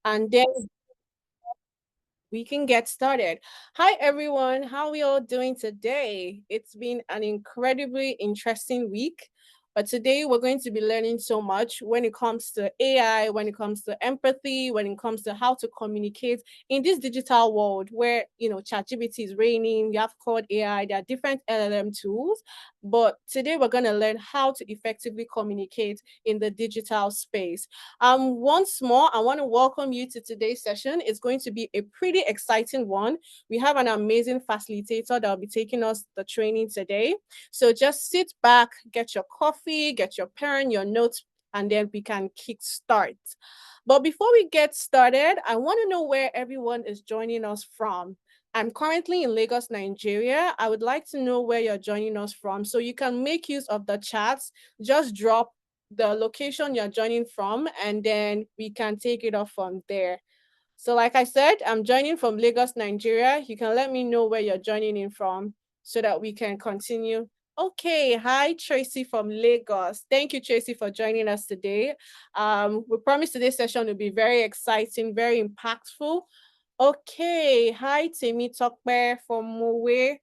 and then we can get started. Hi, everyone. How are we all doing today? It's been an incredibly interesting week. But today we're going to be learning so much when it comes to AI, when it comes to empathy, when it comes to how to communicate in this digital world where, ChatGPT is reigning, you have called AI, there are different LLM tools. But today we're going to learn how to effectively communicate in the digital space. Once more, I want to welcome you to today's session. It's going to be a pretty exciting one. We have an amazing facilitator that will be taking us the training today. So just sit back, get your coffee, get your pen, your notes, and then we can kick start. But before we get started, I want to know where everyone is joining us from. I'm currently in Lagos, Nigeria. I would like to know where you're joining us from. So you can make use of the chats. Just drop the location you're joining from, and then we can take it off from there. So, like I said, I'm joining from Lagos, Nigeria. You can let me know where you're joining in from so that we can continue. Okay, hi Tracy from Lagos. Thank you, Tracy, for joining us today. We promise today's session will be very exciting, very impactful. Okay, hi Timmy Tokbe from Mowe.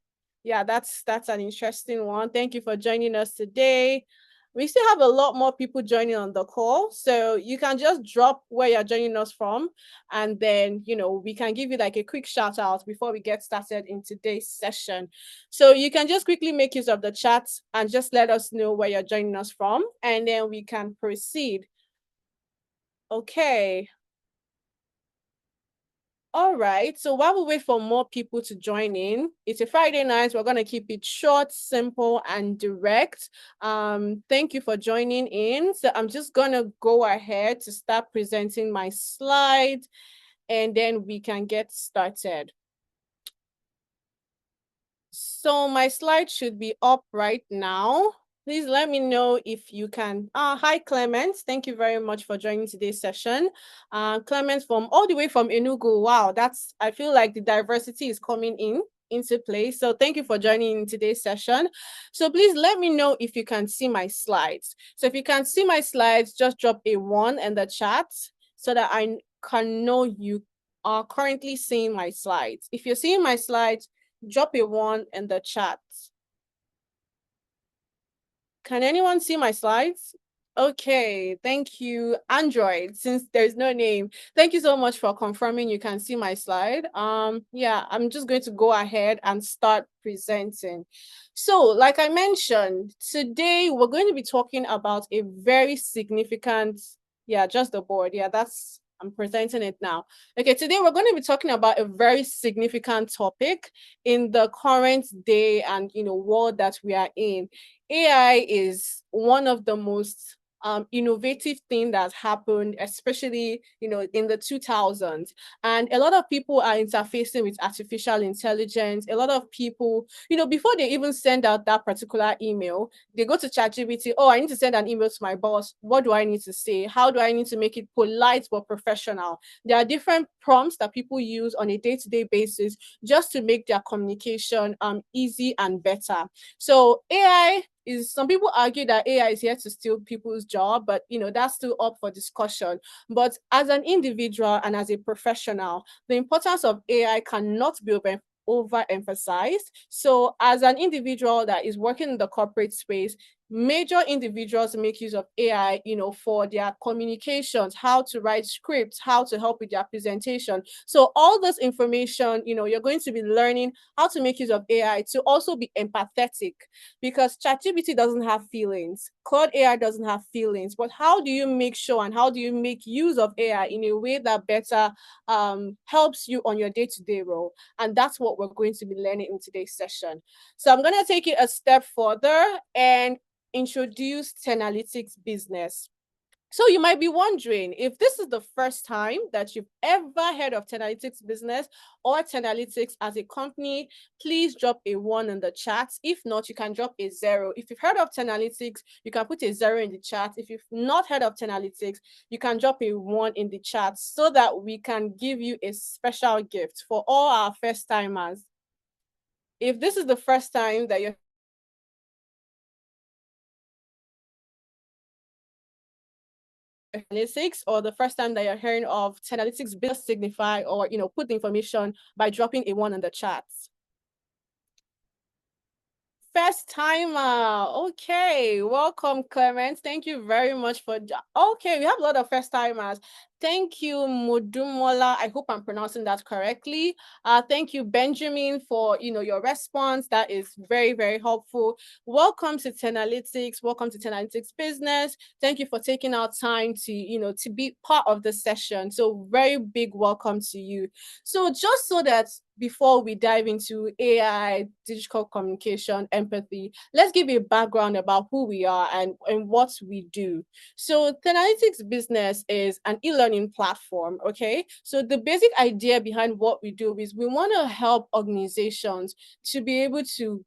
Yeah, that's an interesting one. Thank you for joining us today. We still have a lot more people joining on the call, so you can just drop where you're joining us from, and then we can give you like a quick shout out before we get started in today's session. So you can just quickly make use of the chat and just let us know where you're joining us from, and then we can proceed. Okay. All right. So while we wait for more people to join in, it's a Friday night. We're going to keep it short, simple, and direct. Thank you for joining in. So I'm just going to go ahead to start presenting my slides, and then we can get started. So my slide should be up right now. Please let me know if you can. Hi, Clement. Thank you very much for joining today's session. Clement from all the way from Enugu. Wow, I feel like the diversity is coming into play. So thank you for joining in today's session. So please let me know if you can see my slides. So if you can see my slides, just drop a 1 in the chat so that I can know you are currently seeing my slides. If you're seeing my slides, drop a 1 in the chat. Can anyone see my slides? Okay, thank you, Android, since there's no name. Thank you so much for confirming you can see my slide. Yeah, I'm just going to go ahead and start presenting. So, like I mentioned, today we're going to be talking about a very significant, yeah, just the board. Yeah, I'm presenting it now. Okay, today we're going to be talking about a very significant topic in the current day and world that we are in. AI is one of the most innovative thing that's happened, especially in the 2000s. And a lot of people are interfacing with artificial intelligence. A lot of people, before they even send out that particular email, they go to ChatGPT. Oh, I need to send an email to my boss. What do I need to say? How do I need to make it polite but professional? There are different prompts that people use on a day-to-day basis just to make their communication easy and better. So AI is, some people argue that AI is here to steal people's job, but that's still up for discussion. But as an individual and as a professional, the importance of AI cannot be overemphasized. So as an individual that is working in the corporate space, major individuals make use of AI, for their communications, how to write scripts, how to help with their presentation. So all this information, you're going to be learning how to make use of AI to also be empathetic, because ChatGPT doesn't have feelings. Claude AI doesn't have feelings. But how do you make sure and how do you make use of AI in a way that better helps you on your day-to-day role? And that's what we're going to be learning in today's session. So I'm going to take it a step further and introduce Tenalytics business. So you might be wondering, if this is the first time that you've ever heard of Tenalytics business or Tenalytics as a company, please drop a 1 in the chat. If not, you can drop a 0. If you've heard of Tenalytics, you can put a 0 in the chat. If you've not heard of Tenalytics, you can drop a 1 in the chat so that we can give you a special gift for all our first timers. If this is the first time that you're – analytics, or the first time that you're hearing of Tenalytics, business signify, or put the information by dropping a 1 in the chats. First timer. Okay. Welcome, Clement. Thank you very much for. Okay, we have a lot of first timers. Thank you, Mudumola. I hope I'm pronouncing that correctly. Thank you, Benjamin, for your response. That is very, very helpful. Welcome to Tenalytics. Welcome to Tenalytics Business. Thank you for taking our time to be part of the session. So very big welcome to you. So just so that before we dive into AI, digital communication, empathy, let's give you a background about who we are and what we do. So Tenalytics Business is an e-learning platform, okay? So the basic idea behind what we do is we want to help organizations to be able to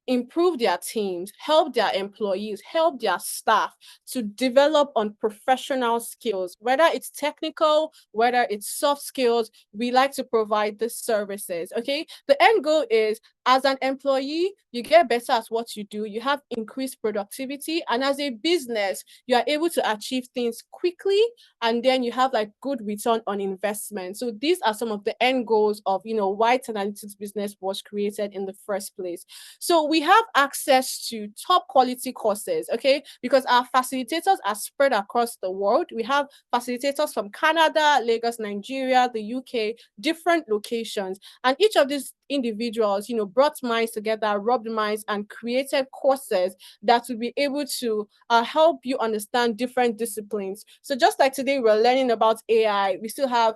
improve their teams, help their employees, help their staff to develop on professional skills, whether it's technical, whether it's soft skills. We like to provide the services. Okay. The end goal is, as an employee, you get better at what you do, you have increased productivity, and as a business, you are able to achieve things quickly, and then you have like good return on investment. So these are some of the end goals of why Tenalytics Business was created in the first place. So we have access to top quality courses, okay, because our facilitators are spread across the world. We have facilitators from Canada, Lagos, Nigeria, the UK, different locations, and each of these individuals brought minds together, rubbed minds, and created courses that will be able to help you understand different disciplines. So just like today we're learning about AI, we still have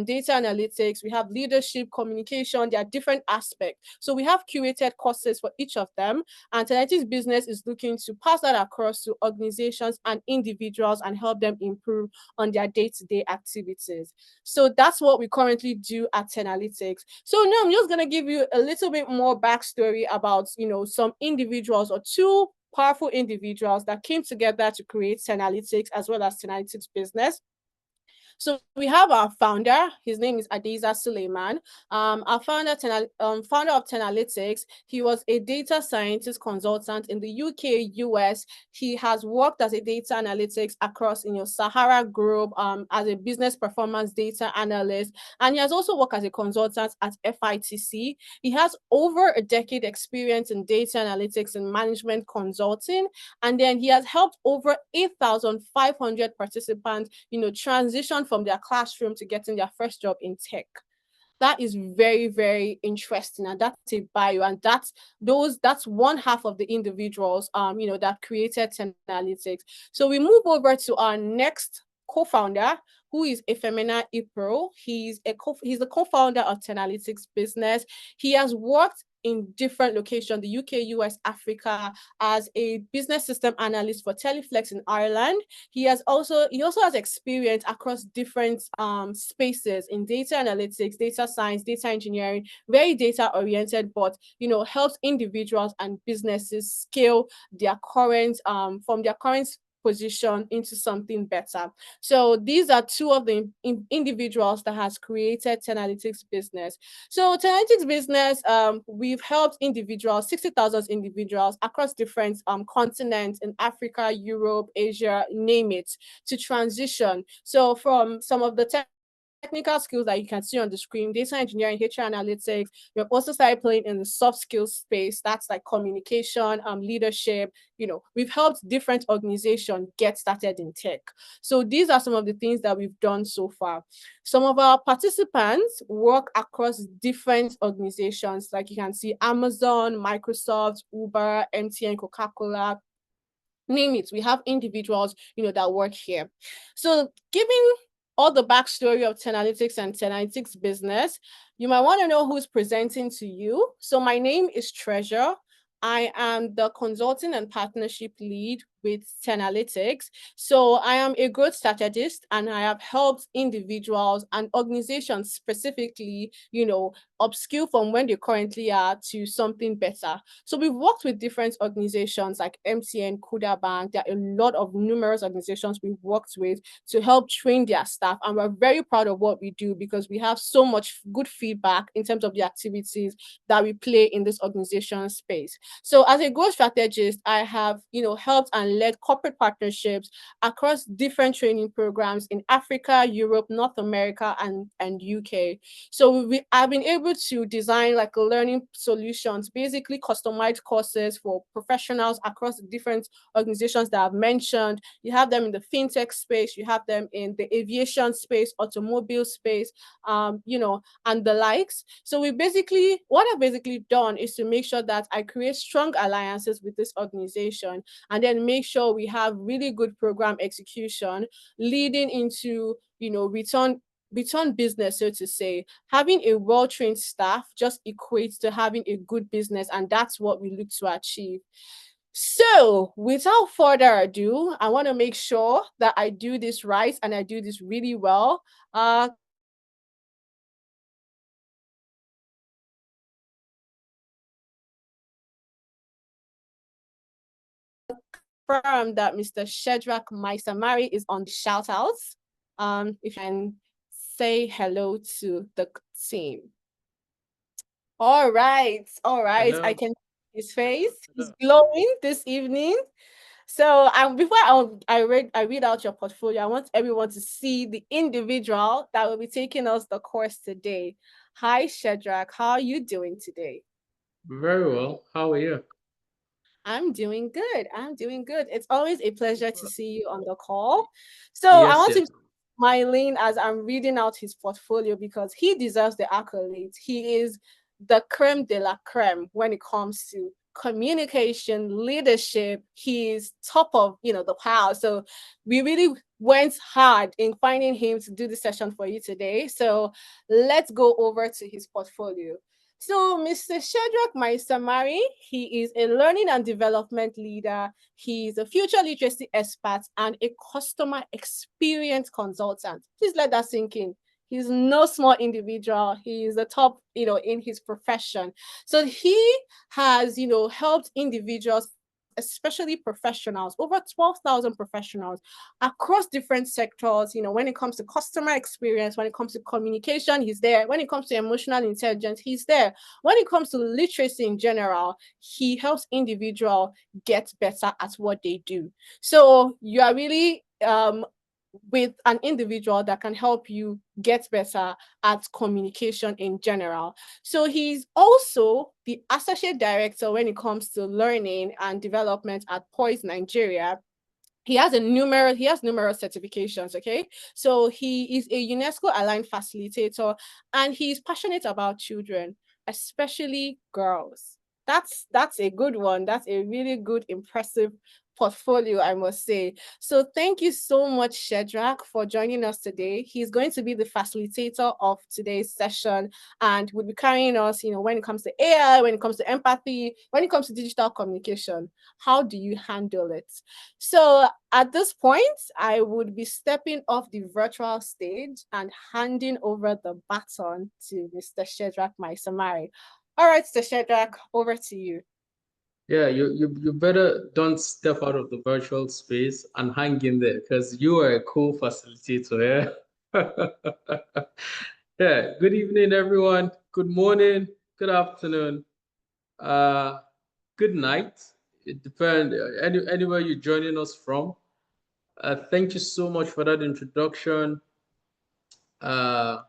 data analytics, we have leadership, communication. There are different aspects, so we have curated courses for each of them, and Tenalytics Business is looking to pass that across to organizations and individuals and help them improve on their day-to-day activities. So that's what we currently do at Tenalytics. So now I'm just going to give you a little bit more backstory about some individuals, or two powerful individuals that came together to create Tenalytics as well as Tenalytics Business. So we have our founder. His name is Adeza Suleiman. Our founder of Tenalytics. He was a data scientist consultant in the UK, US. He has worked as a data analytics across Sahara Group as a business performance data analyst, and he has also worked as a consultant at FITC. He has over a decade experience in data analytics and management consulting, and then he has helped over 8,500 participants transition from their classroom to getting their first job in tech. That is very, very interesting, and that's a bio, and that's one half of the individuals that created Tenalytics. So we move over to our next co-founder, who is Efemina Ipro. He's the co-founder of Tenalytics Business. He has worked in different locations, the UK, US, Africa, as a business system analyst for Teleflex in Ireland. He also has experience across different spaces in data analytics, data science, data engineering, very data oriented, but helps individuals and businesses scale their current from their current position into something better. So these are two of the individuals that has created Tenalytics Business. So Tenalytics Business, we've helped individuals, 60,000 individuals across different continents in Africa, Europe, Asia, name it, to transition. So from some of the technical skills that you can see on the screen, data engineering, HR analytics. We've also started playing in the soft skills space. That's like communication, leadership. We've helped different organizations get started in tech. So these are some of the things that we've done so far. Some of our participants work across different organizations, like you can see Amazon, Microsoft, Uber, MTN, Coca-Cola, name it. We have individuals, that work here. So giving all the backstory of Tenalytics and Tenalytics Business, you might want to know who's presenting to you. So my name is Treasure. I am the consulting and partnership lead with Tenalytics. So I am a growth strategist, and I have helped individuals and organizations specifically, upskill from when they currently are to something better. So we've worked with different organizations like MTN, Kuda Bank. There are a lot of numerous organizations we've worked with to help train their staff. And we're very proud of what we do because we have so much good feedback in terms of the activities that we play in this organization space. So as a growth strategist, I have, helped and led corporate partnerships across different training programs in Africa, Europe, North America, and UK. So I've been able to design like learning solutions, basically customized courses for professionals across the different organizations that I've mentioned. You have them in the fintech space, you have them in the aviation space, automobile space, and the likes. So what I've basically done is to make sure that I create strong alliances with this organization and then make sure we have really good program execution leading into, return business, so to say. Having a well-trained staff just equates to having a good business, and that's what we look to achieve. So, without further ado, I want to make sure that I do this right and I do this really well. Confirm that Mr. Shedrack Maisamari is on the shout outs. If you can say hello to the team. All right. Hello. I can see his face. Hello. He's glowing this evening. So before I read out your portfolio, I want everyone to see the individual that will be taking us the course today. Hi, Shedrack. How are you doing today? Very well. How are you? I'm doing good. It's always a pleasure to see you on the call. So I Yes, want to yes. be smiling as I'm reading out his portfolio because he deserves the accolades. He is the creme de la creme when it comes to communication, leadership. He's top of the pile. So we really went hard in finding him to do the session for you today. So let's go over to his portfolio. So, Mr. Shedrack Maisamari, he is a learning and development leader. He's a future literacy expert and a customer experience consultant. Please let that sink in. He's no small individual. He is the top, in his profession. So he has, helped individuals, especially professionals, over 12,000 professionals across different sectors. When it comes to customer experience, when it comes to communication, he's there. When it comes to emotional intelligence, he's there. When it comes to literacy in general, he helps individual get better at what they do. So you are really with an individual that can help you get better at communication in general. So he's also the associate director when it comes to learning and development at Poise Nigeria. He has numerous certifications. Okay, so he is a UNESCO aligned facilitator and he's passionate about children, especially girls. That's a good one. That's a really good, impressive portfolio, I must say. So thank you so much, Shedrack, for joining us today. He's going to be the facilitator of today's session and will be carrying us, when it comes to AI, when it comes to empathy, when it comes to digital communication. How do you handle it? So at this point, I would be stepping off the virtual stage and handing over the baton to Mr. Shedrack Maisamari. All right, Mr. Shedrack, over to you. Yeah, you better don't step out of the virtual space and hang in there because you are a cool facilitator, yeah? Yeah, good evening, everyone. Good morning, good afternoon, uh, good night. It depends anywhere you're joining us from. Thank you so much for that introduction. Uh,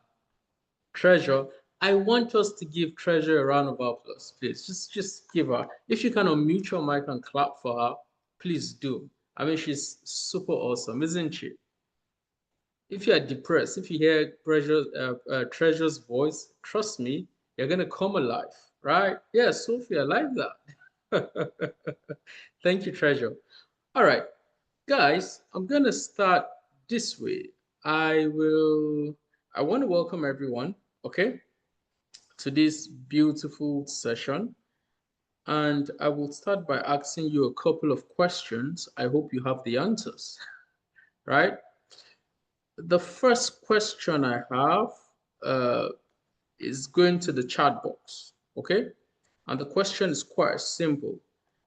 Treasure, I want us to give Treasure a round of applause, please. Just give her. If you can unmute your mic and clap for her, please do. I mean, she's super awesome, isn't she? If you are depressed, if you hear Treasure's voice, trust me, you're gonna come alive, right? Yeah, Sophia, I like that. Thank you, Treasure. All right, guys, I'm gonna start this way. I want to welcome everyone, okay, to this beautiful session. And I will start by asking you a couple of questions. I hope you have the answers, right? The first question I have uh, is going to the chat box, okay? And the question is quite simple.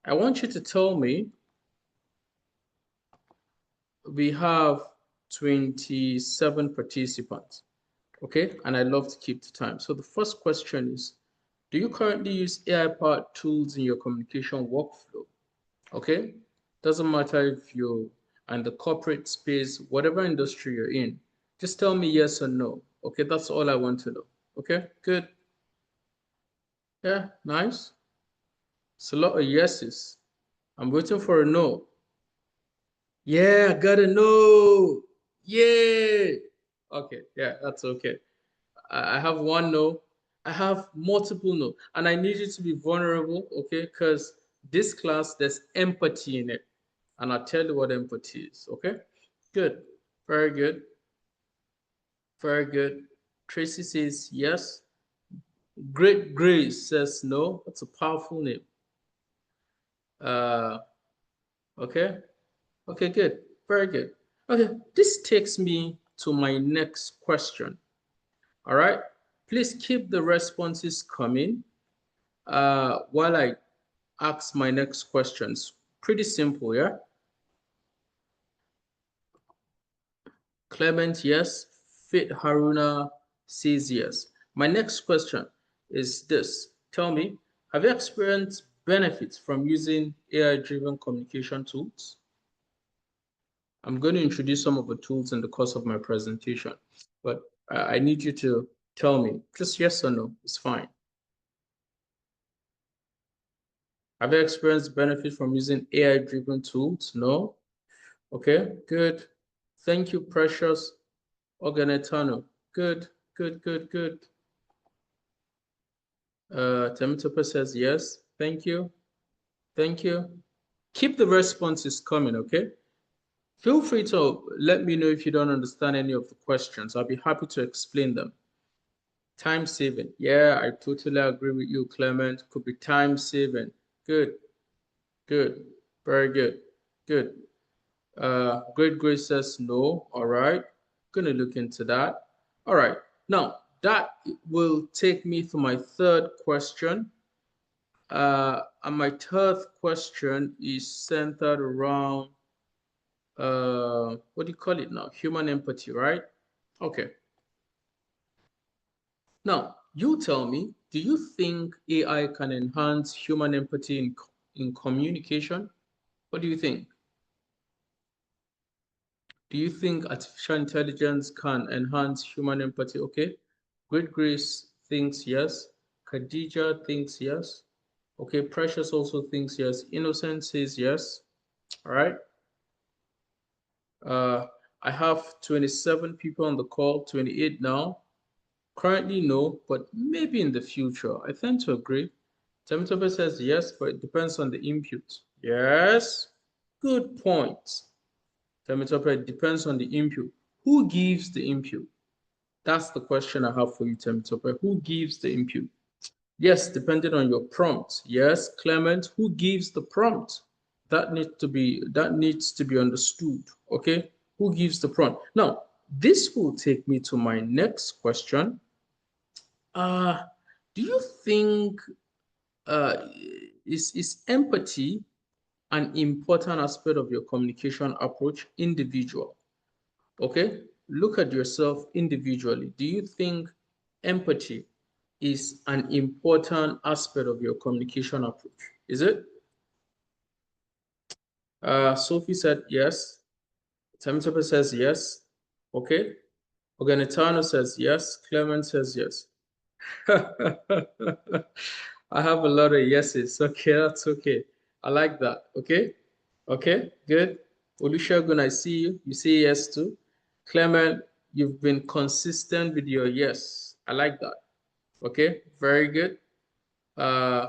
I want you to tell me, we have 27 participants, okay? And I love to keep the time. So the first question is, do you currently use AI-powered tools in your communication workflow? Okay. Doesn't matter if you're in the corporate space, whatever industry you're in, just tell me yes or no. Okay, that's all I want to know. Okay, good. Yeah, nice. It's a lot of yeses. I'm waiting for a no. Yeah, I got a no. Yeah. Okay, yeah, that's okay. I have one no. I have multiple no. And I need you to be vulnerable, okay? Because this class, there's empathy in it. And I'll tell you what empathy is, okay? Good. Very good. Very good. Tracy says yes. Great Grace says no. That's a powerful name. Uh, okay. Okay, good. Very good. Okay, this takes me to my next question. All right. Please keep the responses coming while I ask my next questions. Pretty simple, yeah? Clement, yes. Fit Haruna says yes. My next question is this. Tell me, have you experienced benefits from using AI-driven communication tools? I'm going to introduce some of the tools in the course of my presentation, but I need you to tell me just yes or no. It's fine. Have you experienced benefit from using AI-driven tools? No? Okay, good. Thank you, Precious Organetano. Good, good, good, good. Temitope says yes. Thank you. Thank you. Keep the responses coming, okay? Feel free to let me know if you don't understand any of the questions. I'll be happy to explain them. Time saving. Yeah, I totally agree with you, Clement. Could be time saving. Good, good, very good, good. Great Grace says no. All right, gonna look into that. All right, now that will take me to my third question. And my third question is centered around what do you call it now? Human empathy, right? Okay. Now, you tell me, do you think AI can enhance human empathy in communication? What do you think? Do you think artificial intelligence can enhance human empathy? Okay. Great Grace thinks yes. Khadija thinks yes. Okay. Precious also thinks yes. Innocent says yes. All right. Uh, I have 27 people on the call, 28 now. Currently, no, but maybe in the future. I tend to agree. Temitope says yes, but it depends on the input. Yes, good point. Temitope, it depends on the input. Who gives the input? That's the question I have for you, Temitope. Who gives the input? Yes, depending on your prompt. Yes, Clement, who gives the prompt? That needs to be understood. Okay, who gives the prompt? Now, this will take me to my next question. Do you think is empathy an important aspect of your communication approach individual? Okay, look at yourself individually. Do you think empathy is an important aspect of your communication approach? Is it? Sophie said yes. Temitope says yes. Okay. Oganetano says yes. Clement says yes. I have a lot of yeses. Okay, that's okay. I like that. Okay. Okay, good. Olusegun, I see you. You say yes too. Clement, you've been consistent with your yes. I like that. Okay, very good. Uh,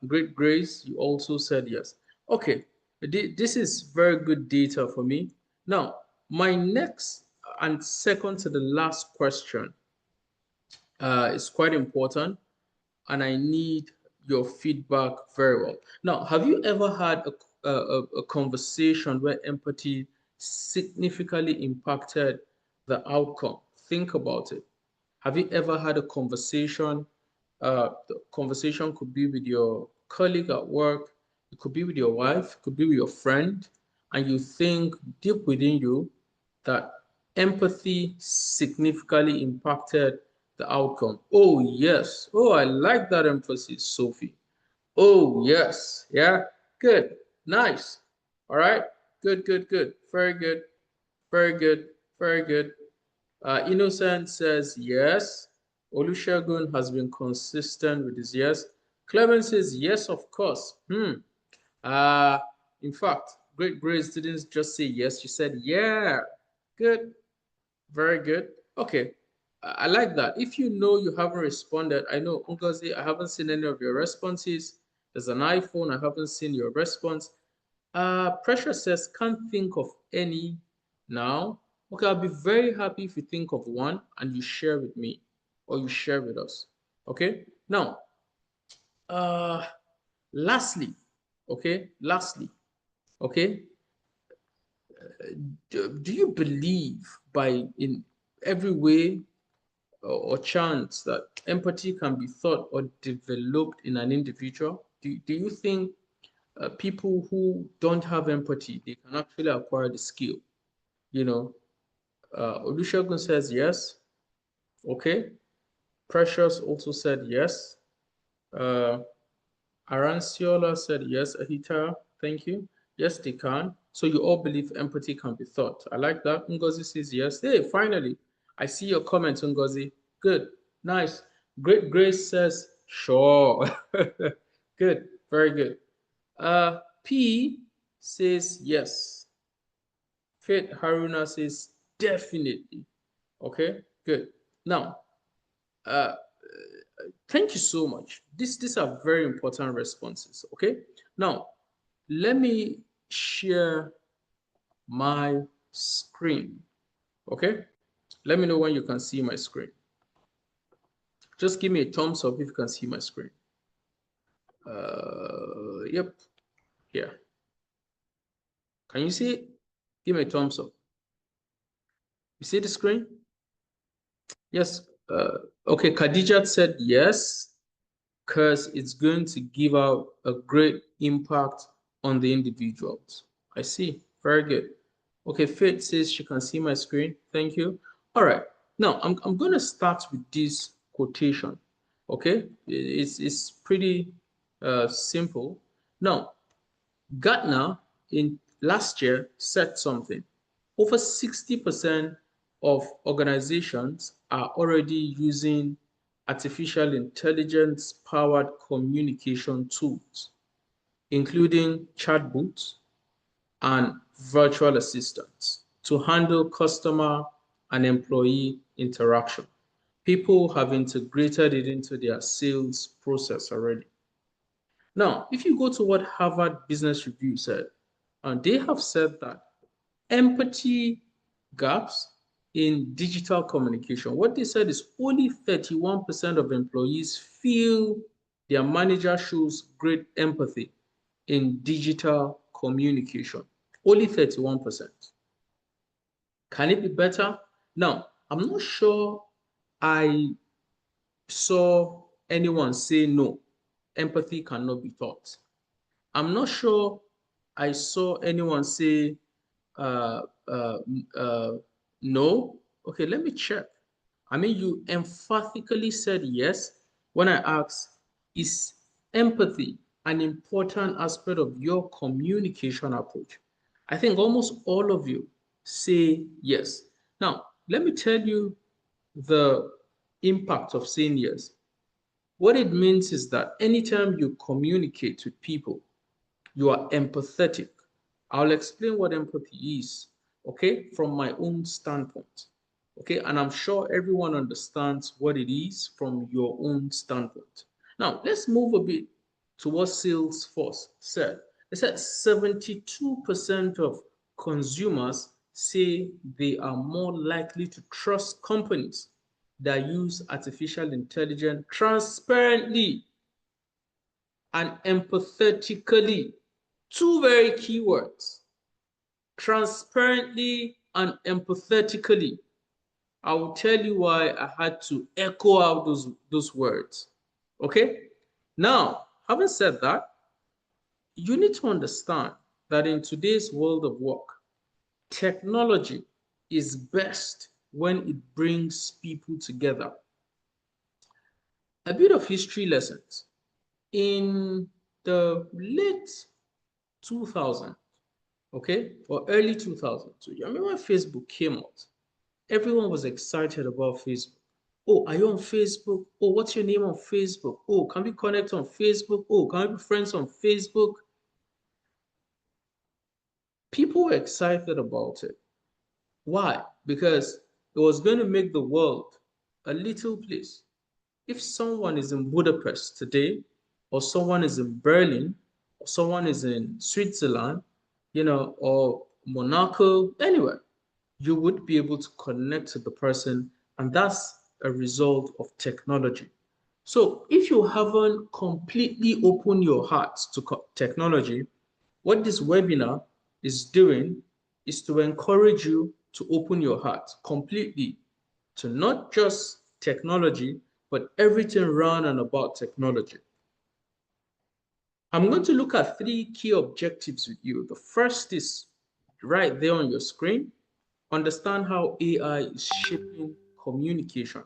Great Grace, you also said yes. Okay, this is very good data for me. Now, my next and second to the last question is quite important, and I need your feedback very well. Now, have you ever had a conversation where empathy significantly impacted the outcome? Think about it. Have you ever had a conversation? The conversation could be with your colleague at work, it could be with your wife, it could be with your friend, and you think deep within you that empathy significantly impacted the outcome. Oh, yes. Oh, I like that emphasis, Sophie. Oh, yes. Yeah, good. Nice. All right. Good, good, good. Very good. Very good. Very good. Innocent says yes. Olusegun has been consistent with his yes. Clement says yes, of course. Uh, in fact, Great Grace didn't just say yes, she said yeah. Good. Very good. Okay. I like that. If you know you haven't responded, I know Ngozi, I haven't seen any of your responses. There's an iPhone, I haven't seen your response. Precious says, can't think of any now. Okay, I'll be very happy if you think of one and you share with me or you share with us. Okay, now, uh, lastly, okay, do you believe by in every way or chance that empathy can be taught or developed in an individual? Do you think people who don't have empathy, they can actually acquire the skill? You know, Olusegun says yes. Okay. Precious also said yes. Uh, Aranciola said yes. Ahita, thank you. Yes, they can. So you all believe empathy can be taught. I like that. Ngozi says yes. Hey, finally, I see your comment, Ngozi. Good. Nice. Great Grace says sure. Good. Very good. P says yes. Faith Haruna says definitely. Okay, good. Now, uh, thank you so much. These are very important responses. Okay, now let me share my screen. Okay, let me know when you can see my screen. Just give me a thumbs up if you can see my screen. Yep, here. Can you see it? Give me a thumbs up. You see the screen? Yes. Okay, Khadija said yes, because it's going to give out a great impact on the individuals. I see. Very good. Okay, Faith says she can see my screen. Thank you. All right. Now, I'm going to start with this quotation. Okay, it's pretty simple. Now, Gartner in last year said something. Over 60% of organizations are already using artificial intelligence powered communication tools, including chatbots and virtual assistants, to handle customer and employee interaction. People have integrated it into their sales process already. Now, if you go to what Harvard Business Review said, and they have said that empathy gaps in digital communication. What they said is only 31% of employees feel their manager shows great empathy in digital communication. Only 31%. Can it be better? Now, I'm not sure I saw anyone say no, empathy cannot be taught. I'm not sure I saw anyone say uh, uh, uh, no. Okay, let me check. I mean, you emphatically said yes when I asked, is empathy an important aspect of your communication approach? I think almost all of you say yes. Now, let me tell you the impact of saying yes. What it means is that anytime you communicate with people, you are empathetic. I'll explain what empathy is, okay, from my own standpoint. Okay, and I'm sure everyone understands what it is from your own standpoint. Now, let's move a bit to what Salesforce said. They said 72% of consumers say they are more likely to trust companies that use artificial intelligence transparently and empathetically. Two very key words: transparently and empathetically. I will tell you why I had to echo out those words. Okay? Now, having said that, you need to understand that in today's world of work, technology is best when it brings people together. A bit of history lessons. In the late 2000, okay, or early 2000. So you remember when Facebook came out, everyone was excited about Facebook. Oh, are you on Facebook? Oh, what's your name on Facebook? Oh, can we connect on Facebook? Oh, can we be friends on Facebook? People were excited about it. Why? Because it was going to make the world a little place. If someone is in Budapest today, or someone is in Berlin, or someone is in Switzerland, or Monaco, anywhere, you would be able to connect to the person, and that's a result of technology. So if you haven't completely opened your heart to technology, what this webinar is doing is to encourage you to open your heart completely to not just technology, but everything around and about technology. I'm going to look at 3 key objectives with you. The first is right there on your screen. Understand how AI is shaping communication.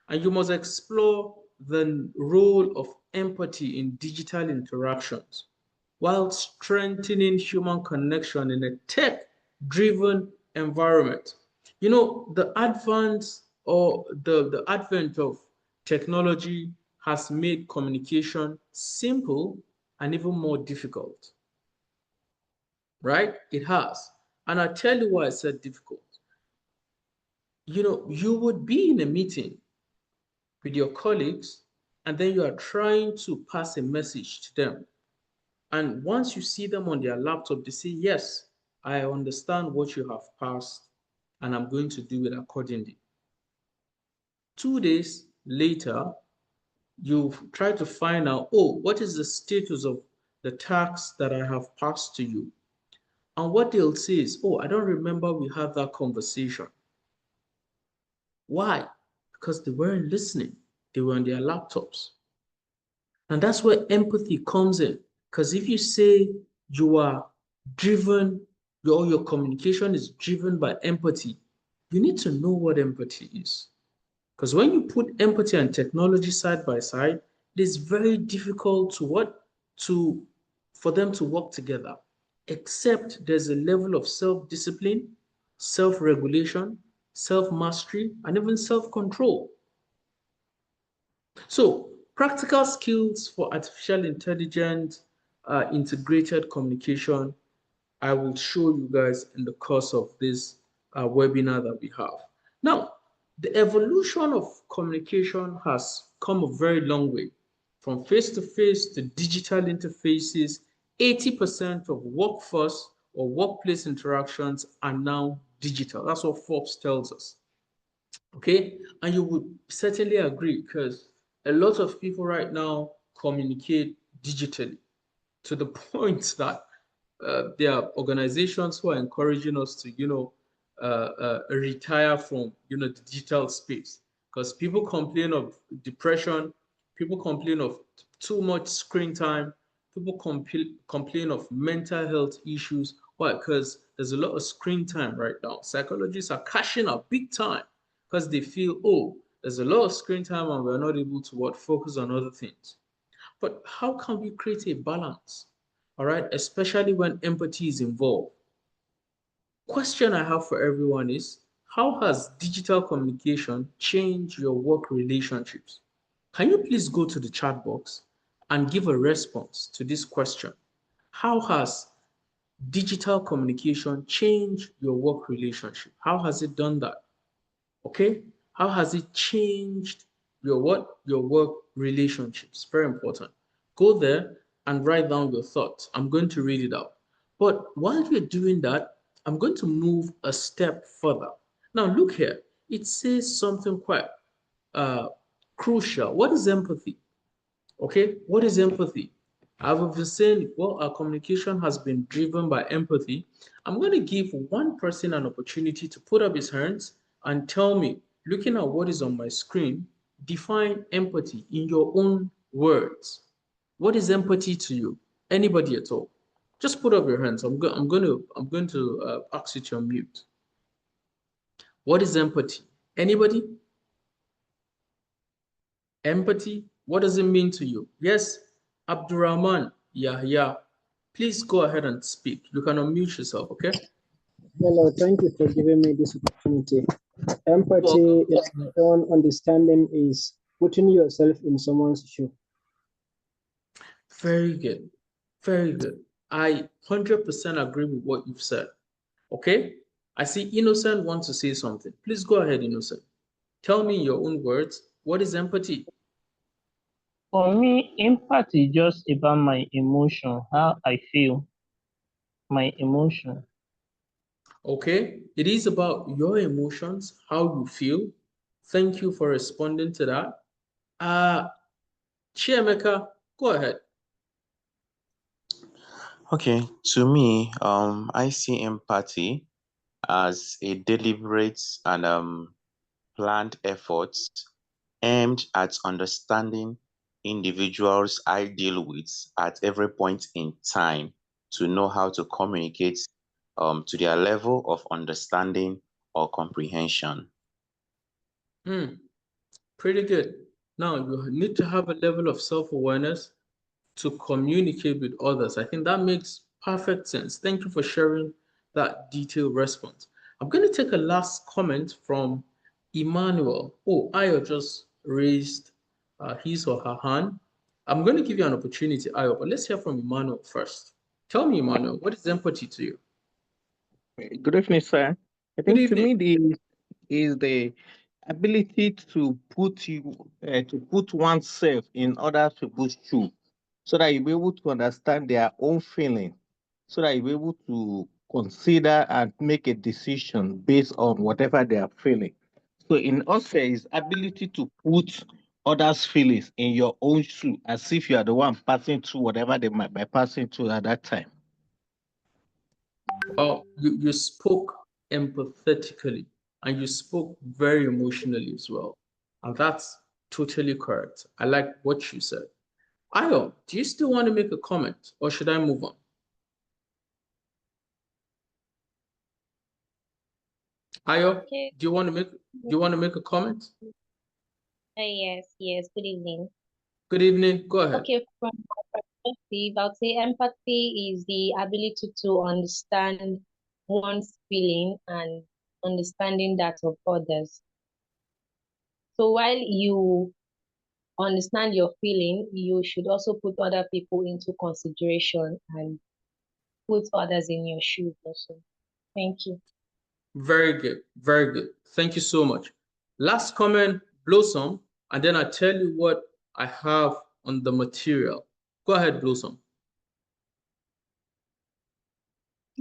And you must explore the role of empathy in digital interactions while strengthening human connection in a tech-driven environment. The advent of technology has made communication simple and even more difficult, right? It has. And I tell you why I said difficult. You would be in a meeting with your colleagues, and then you are trying to pass a message to them. And once you see them on their laptop, they say, yes, I understand what you have passed, and I'm going to do it accordingly. 2 days later, you try to find out, oh, what is the status of the task that I have passed to you? And what they'll say is, oh, I don't remember we had that conversation. Why? Because they weren't listening. They were on their laptops. And that's where empathy comes in. Because if you say you are driven, your communication is driven by empathy, you need to know what empathy is. Because when you put empathy and technology side by side, it is very difficult for them to work together, except there's a level of self-discipline, self-regulation, self-mastery, and even self-control. So practical skills for artificial intelligence, integrated communication, I will show you guys in the course of this webinar that we have. Now, the evolution of communication has come a very long way. From face-to-face to digital interfaces, 80% of workforce or workplace interactions are now digital. That's what Forbes tells us. Okay, and you would certainly agree because a lot of people right now communicate digitally to the point that there are organizations who are encouraging us to retire from the digital space, because people complain of depression, people complain of too much screen time, people complain of mental health issues. Why? Because there's a lot of screen time right now. Psychologists are cashing out big time because they feel, oh, there's a lot of screen time and we're not able to focus on other things. But how can we create a balance? All right, especially when empathy is involved. Question I have for everyone is, how has digital communication changed your work relationships? Can you please go to the chat box and give a response to this question? How has digital communication changed your work relationship? How has it done that? Okay? How has it changed your what? Your work relationships? Very important. Go there and write down your thoughts. I'm going to read it out. But while you're doing that, I'm going to move a step further. Now look here. It says something quite crucial. What is empathy? Okay, what is empathy? I've been saying, well, our communication has been driven by empathy. I'm going to give one person an opportunity to put up his hands and tell me, looking at what is on my screen, define empathy in your own words. What is empathy to you? Anybody at all? Just put up your hands. I'm going to ask you to unmute. What is empathy? Anybody? Empathy, what does it mean to you? Yes, Abdurrahman, Yahya. Please go ahead and speak. You can unmute yourself, okay? Hello, thank you for giving me this opportunity. Empathy, Welcome. in my own understanding, is putting yourself in someone's shoe. Very good. Very good. I 100% agree with what you've said. Okay? I see Innocent wants to say something. Please go ahead, Innocent. Tell me in your own words, what is empathy? For me, empathy is just about my emotion, how I feel, my emotion. Okay? It is about your emotions, how you feel. Thank you for responding to that. Chiemeka, go ahead. Okay, to me, I see empathy as a deliberate and planned effort aimed at understanding individuals I deal with at every point in time to know how to communicate to their level of understanding or comprehension. Pretty good. Now, you need to have a level of self-awareness to communicate with others. I think that makes perfect sense. Thank you for sharing that detailed response. I'm going to take a last comment from Emmanuel. Oh, Ayo just raised his or her hand. I'm going to give you an opportunity, Ayo, but let's hear from Emmanuel first. Tell me, Emmanuel, what is empathy to you? Good evening, sir. I Good think to evening. me the ability to put oneself in other people's shoes so that you'll be able to understand their own feeling, so that you'll be able to consider and make a decision based on whatever they are feeling. So in us is ability to put others' feelings in your own shoe as if you are the one passing through whatever they might be passing through at that time. Oh, you spoke empathetically and you spoke very emotionally as well. And that's totally correct. I like what you said. Ayo, do you still want to make a comment or should I move on? Ayo, Okay. do you want to make a comment? Yes. Good evening. Good evening. Go ahead. Okay, from my perspective, I would say empathy is the ability to understand one's feeling and understanding that of others. So while you understand your feeling, you should also put other people into consideration and put others in your shoes also. Thank you. Very good. Very good. Thank you so much. Last comment, Blossom, and then I tell you what I have on the material. Go ahead, Blossom.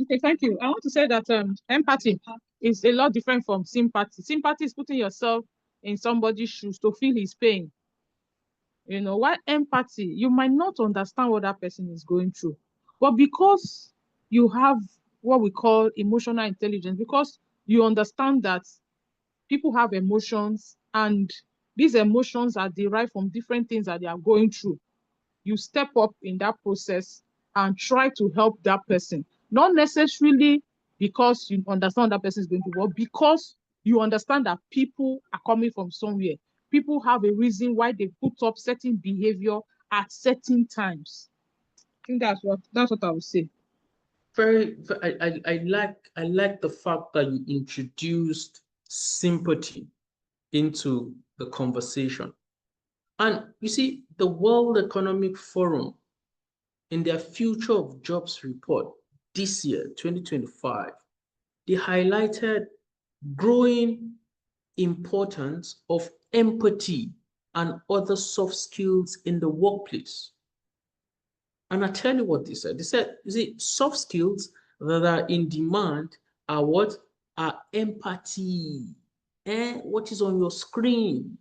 Okay, thank you. I want to say that empathy is a lot different from sympathy. Sympathy is putting yourself in somebody's shoes to feel his pain. You know, while empathy, you might not understand what that person is going through, but because you have what we call emotional intelligence, because you understand that people have emotions and these emotions are derived from different things that they are going through, you step up in that process and try to help that person. Not necessarily because you understand that person is going to work, because you understand that people are coming from somewhere. People have a reason why they put up certain behavior at certain times. I think that's what I would say. I like the fact that you introduced sympathy into the conversation. And you see, the World Economic Forum, in their Future of Jobs report this year, 2025, they highlighted growing importance of empathy and other soft skills in the workplace. And I tell you what they said. They said, you see, soft skills that are in demand are what? Are empathy. What is on your screen?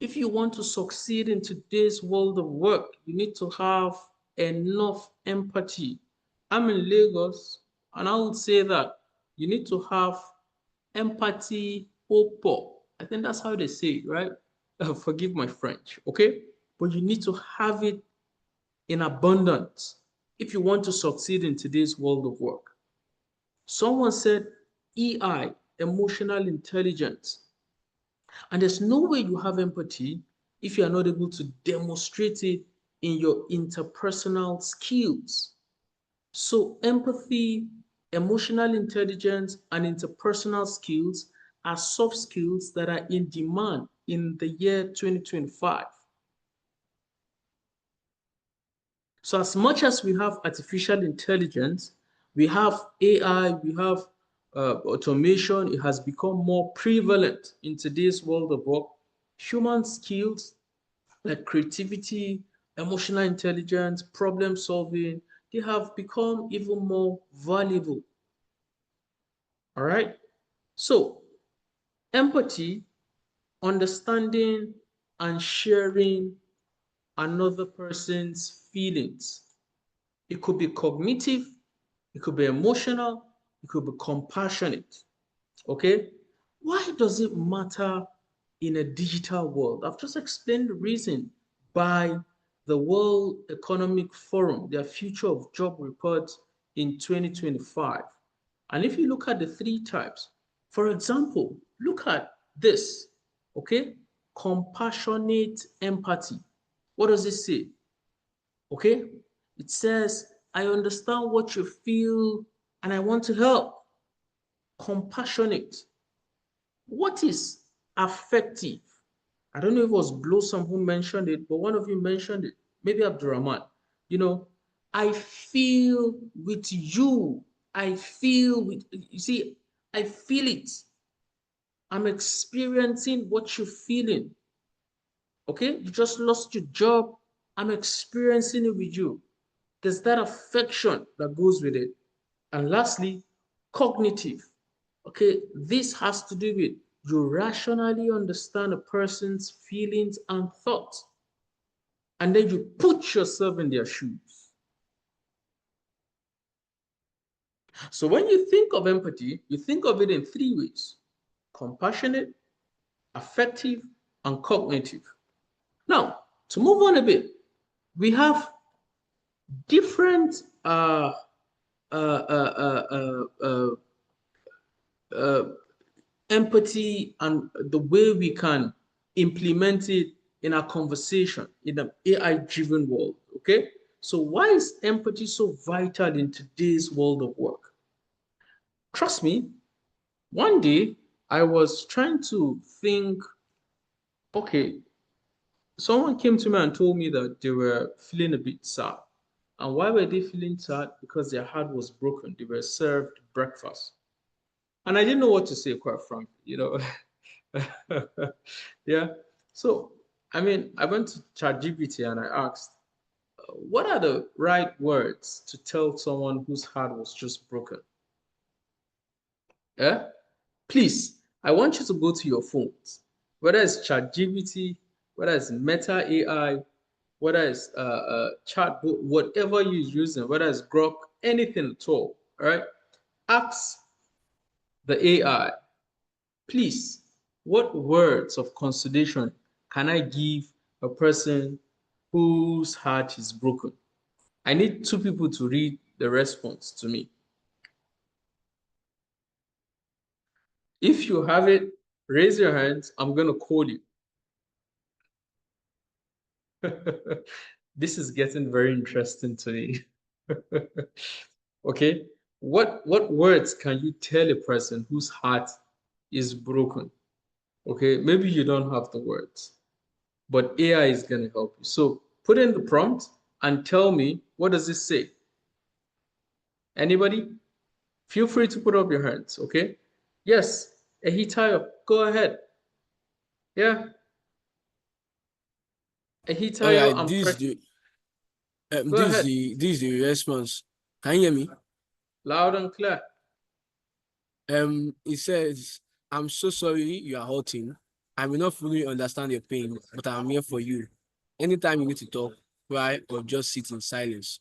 If you want to succeed in today's world of work, you need to have enough empathy. I'm in Lagos, and I would say that you need to have empathy opo. I think that's how they say it, right? Forgive my French, okay? But you need to have it in abundance if you want to succeed in today's world of work. Someone said EI, emotional intelligence. And there's no way you have empathy if you are not able to demonstrate it in your interpersonal skills. So empathy, emotional intelligence, and interpersonal skills are soft skills that are in demand in the year 2025. So as much as we have artificial intelligence, we have AI, we have automation, it has become more prevalent in today's world of work. Human skills like creativity, emotional intelligence, problem solving, they have become even more valuable. All right. So empathy, understanding and sharing another person's feelings. It could be cognitive, it could be emotional, it could be compassionate. Okay? Why does it matter in a digital world? I've just explained the reason by the World Economic Forum, their Future of Job report in 2025. And if you look at the three types, for example, look at this, okay? Compassionate empathy. What does it say? Okay? It says, I understand what you feel and I want to help. Compassionate. What is affective? I don't know if it was Blossom who mentioned it, but one of you mentioned it. Maybe Abdurrahman. You know, I feel with you. I feel with, you see, I feel it. I'm experiencing what you're feeling. Okay? You just lost your job. I'm experiencing it with you. There's that affection that goes with it. And lastly, cognitive. Okay, this has to do with you rationally understand a person's feelings and thoughts, and then you put yourself in their shoes. So when you think of empathy, you think of it in three ways: compassionate, affective, and cognitive. Now, to move on a bit, we have different empathy and the way we can implement it in our conversation in an AI-driven world, okay? So why is empathy so vital in today's world of work? Trust me, one day I was trying to think, okay, someone came to me and told me that they were feeling a bit sad. And why were they feeling sad? Because their heart was broken. They were served breakfast. And I didn't know what to say, quite frankly, you know. Yeah. So, I mean, I went to ChatGPT and I asked, what are the right words to tell someone whose heart was just broken? Yeah? Please, I want you to go to your phones, whether it's ChatGPT, whether it's Meta AI, whether it's chatbot, whatever you're using, whether it's Grok, anything at all, all right? Ask the AI, please, what words of consolation can I give a person whose heart is broken? I need two people to read the response to me. If you have it, raise your hands. I'm going to call you. This is getting very interesting to me. Okay, what words can you tell a person whose heart is broken? Okay, maybe you don't have the words, but AI is going to help you. So put in the prompt and tell me, what does it say? Anybody? Feel free to put up your hands, okay? Yes, Ehitayo, go ahead. Yeah. Oh yeah, Ehitayo, I'm this pressing. the Go ahead. this is the response. Can you hear me? Loud and clear. It says, I'm so sorry you are hurting. I may not fully understand your pain, but I'm here for you. Anytime you need to talk, cry, or just sit in silence.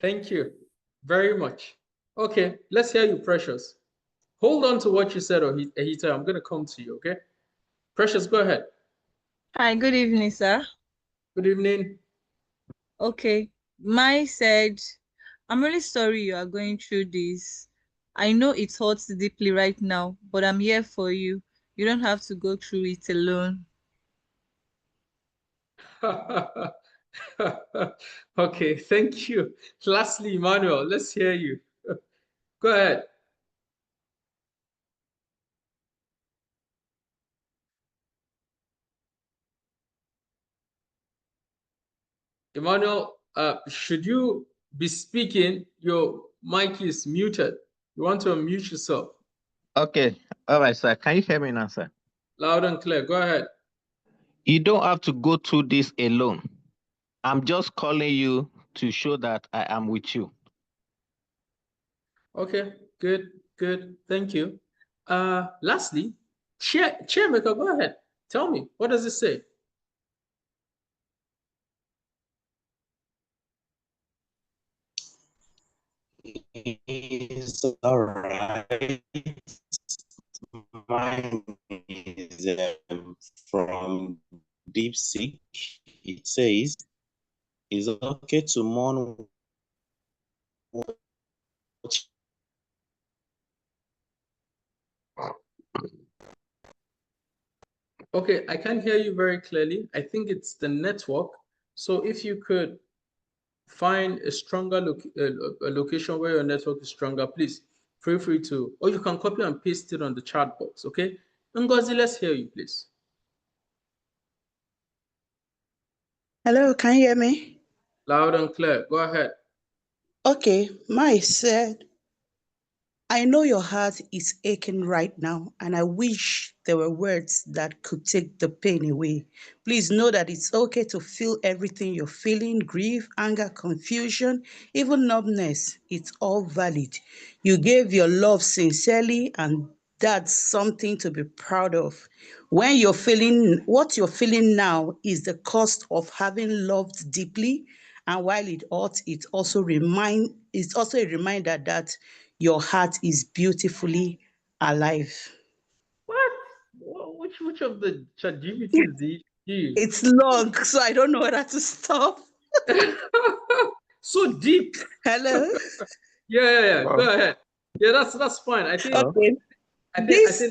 Thank you very much. Okay, let's hear you, Precious. Hold on to what you said, Ehitayo. I'm going to come to you, okay? Precious, go ahead. Hi, good evening, sir. Good evening. Okay, Mai said, I'm really sorry you are going through this. I know it hurts deeply right now, but I'm here for you. You don't have to go through it alone. Okay, thank you. Lastly, Emmanuel, let's hear you. Go ahead. Emmanuel, should you be speaking? Your mic is muted. You want to unmute yourself. Okay. All right, sir. Can you hear me now, sir? Loud and clear. Go ahead. You don't have to go through this alone. I'm just calling you to show that I am with you. Okay, good, good. Thank you. Lastly, Chairmaker, go ahead. Tell me, what does it say? It's all right. Mine is from DeepSeek. It says, it's okay to mourn what Okay, I can't hear you very clearly. I think it's the network. So if you could find a stronger a location where your network is stronger, please feel free to, or you can copy and paste it on the chat box, okay? Ngozi, let's hear you, please. Hello, can you hear me? Loud and clear. Go ahead. Okay, Mai said, I know your heart is aching right now, and I wish there were words that could take the pain away. Please know that it's okay to feel everything you're feeling, grief, anger, confusion, even numbness. It's all valid. You gave your love sincerely, and that's something to be proud of. What you're feeling now is the cost of having loved deeply. And while it's also a reminder that your heart is beautifully alive. What? Which of the ChatGPTs did you use? It's long, so I don't know whether to stop. So deep. Hello? Yeah. Go ahead. Yeah, that's fine. I think Okay. This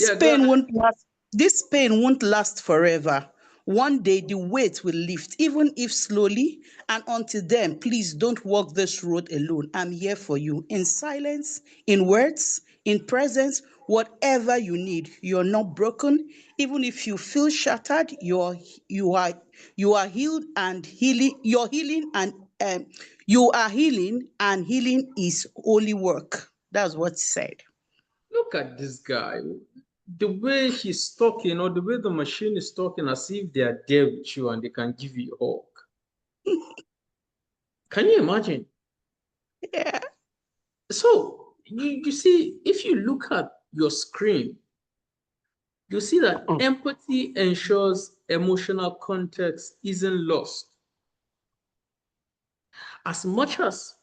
yeah, pain won't last. This pain won't last forever. One day the weight will lift, even if slowly. And until then, please don't walk this road alone. I'm here for you in silence, in words, in presence, whatever you need. You're not broken. Even if you feel shattered, you are healed and healing. You're healing and you are healing, and healing is holy work. That's what he said. Look at this guy. The way he's talking, or the way the machine is talking, as if they are there with you and they can give you a hug. Can you imagine? Yeah. So you see, if you look at your screen, you see that empathy ensures emotional context isn't lost. As much as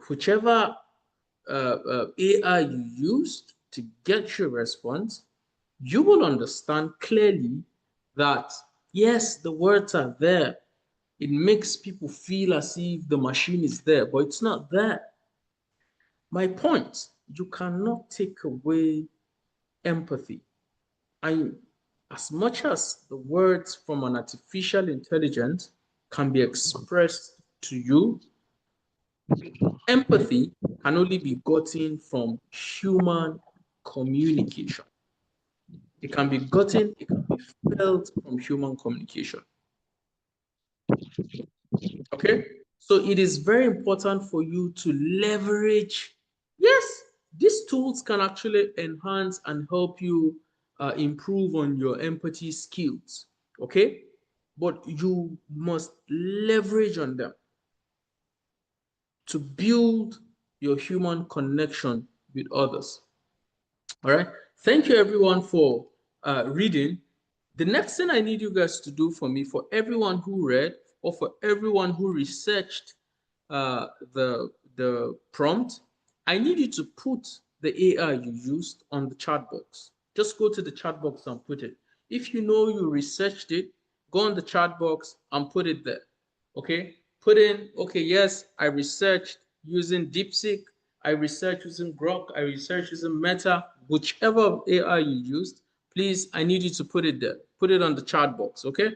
whichever AI you used to get your response, you will understand clearly that yes, the words are there. It makes people feel as if the machine is there, but it's not there. My point, you cannot take away empathy. And as much as the words from an artificial intelligence can be expressed to you, empathy can only be gotten from human communication. It can be gotten, it can be felt from human communication. Okay? So it is very important for you to leverage. Yes, these tools can actually enhance and help you improve on your empathy skills. Okay? But you must leverage on them to build your human connection with others. All right. Thank you, everyone, for reading. The next thing I need you guys to do for me, for everyone who read or for everyone who researched the prompt, I need you to put the AI you used on the chat box. Just go to the chat box and put it. If you know you researched it, go on the chat box and put it there. Okay? Put in, okay, yes, I researched using DeepSeek, I researched using Grok, I researched using Meta, whichever AI you used, please, I need you to put it there. Put it on the chat box, okay?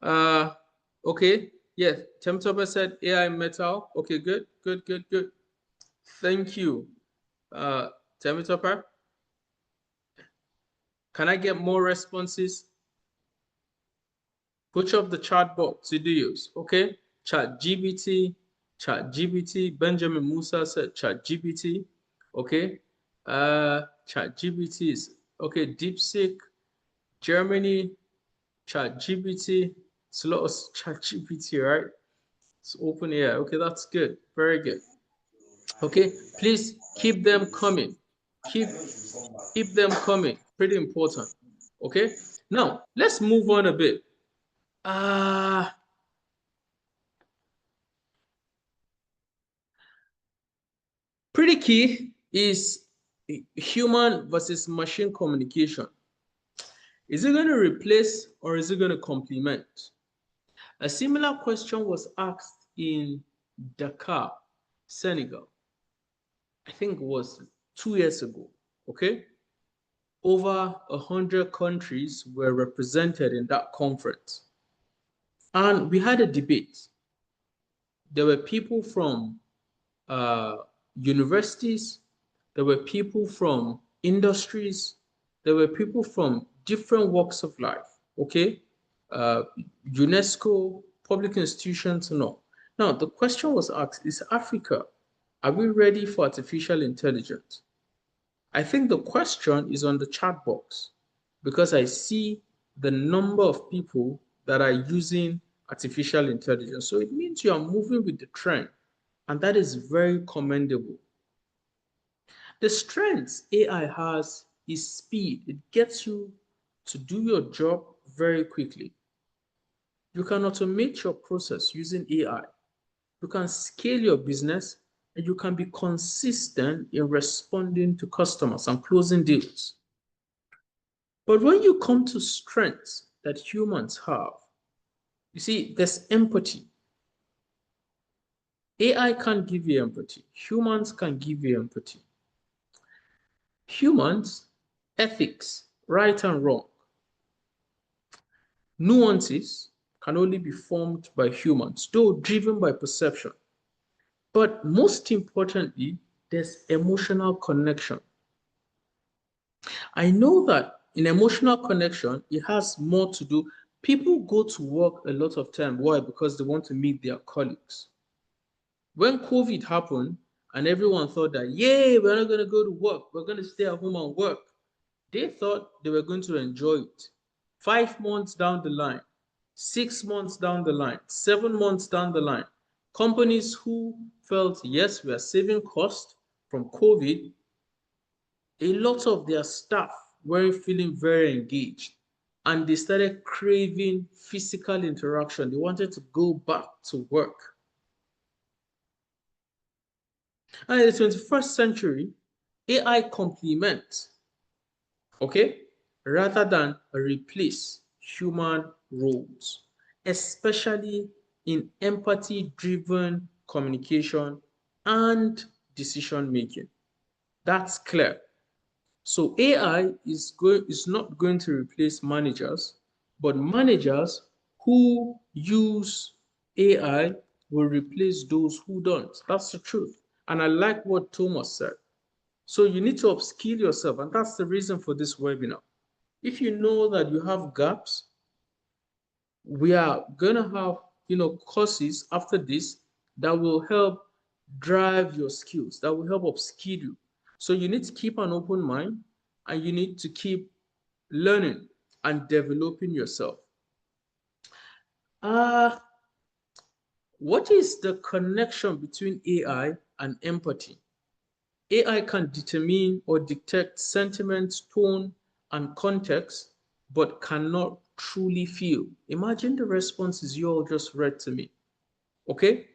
Okay. Yes. Temtoba said AI metal. Okay, good. Thank you. Temitoper. Can I get more responses? Put up the chat box to do use. Okay. ChatGPT. Benjamin Musa said ChatGPT. Okay. ChatGPT is okay. DeepSeek. Germany. ChatGPT. It's a lot of ChatGPT, right? It's open here. Okay, that's good. Very good. Okay, please keep them coming. Keep them coming. Pretty important. Okay. Now let's move on a bit. Pretty key is human versus machine communication. Is it going to replace or is it going to complement? A similar question was asked in Dakar, Senegal. I think it was 2 years ago. Okay. Over 100 countries were represented in that conference. And we had a debate. There were people from universities, there were people from industries, there were people from different walks of life, okay? UNESCO, public institutions, no. Now, the question was asked, is Africa, are we ready for artificial intelligence? I think the question is on the chat box because I see the number of people that are using artificial intelligence. So it means you are moving with the trend, and that is very commendable. The strengths AI has is speed. It gets you to do your job very quickly. You can automate your process using AI. You can scale your business, and you can be consistent in responding to customers and closing deals. But when you come to strengths that humans have, you see, there's empathy. AI can't give you empathy. Humans can give you empathy. Humans, ethics, right and wrong, nuances can only be formed by humans, though driven by perception. But most importantly, there's emotional connection. I know that in emotional connection, it has more to do. People go to work a lot of time. Why? Because they want to meet their colleagues. When COVID happened and everyone thought that, yay, we're not going to go to work, we're going to stay at home and work, they thought they were going to enjoy it. 5 months down the line, 6 months down the line, 7 months down the line, companies who felt, yes, we are saving cost from COVID, a lot of their staff weren't feeling very engaged and they started craving physical interaction. They wanted to go back to work. And in the 21st century, AI complements, okay, rather than replace human roles, especially in empathy-driven communication and decision making. That's clear. So AI is not going to replace managers, but managers who use AI will replace those who don't. That's the truth. And I like what Thomas said. So you need to upskill yourself, and that's the reason for this webinar. If you know that you have gaps, we are gonna have courses after this that will help drive your skills, that will help upskill you. So you need to keep an open mind and you need to keep learning and developing yourself. What is the connection between AI and empathy? AI can determine or detect sentiments, tone, and context, but cannot truly feel. Imagine the responses you all just read to me. Okay?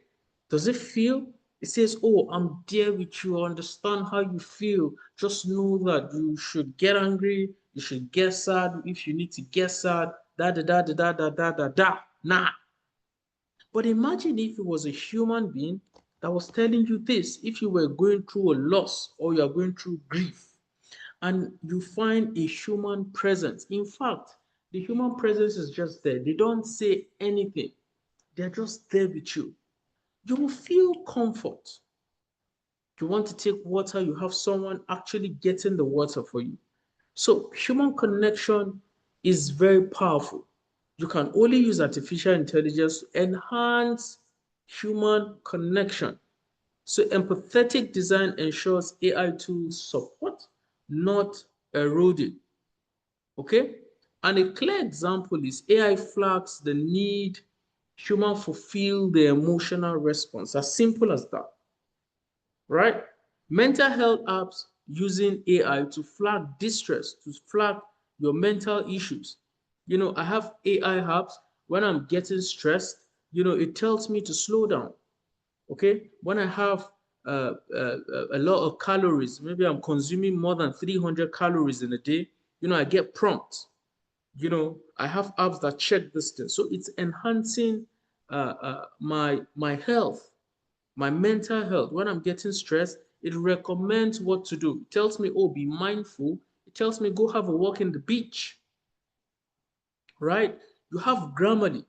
Does it feel? It says, oh, I'm there with you. I understand how you feel. Just know that you should get angry. You should get sad if you need to get sad. Nah. But imagine if it was a human being that was telling you this, if you were going through a loss or you are going through grief and you find a human presence. In fact, The human presence is just there. They don't say anything. They're just there with you. You will feel comfort. You want to take water, you have someone actually getting the water for you. So human connection is very powerful. You can only use artificial intelligence to enhance human connection. So empathetic design ensures AI tools support, not eroded. Okay? And a clear example is AI flags the need human fulfill the emotional response. As simple as that. Right? Mental health apps using AI to flag distress, to flag your mental issues. You know, I have AI apps when I'm getting stressed, you know, it tells me to slow down. Okay? When I have a lot of calories, maybe I'm consuming more than 300 calories in a day, you know, I get prompts. You know, I have apps that check this thing. So it's enhancing my health, my mental health. When I'm getting stressed, it recommends what to do. It tells me, oh, be mindful. It tells me, go have a walk in the beach, right? You have Grammarly.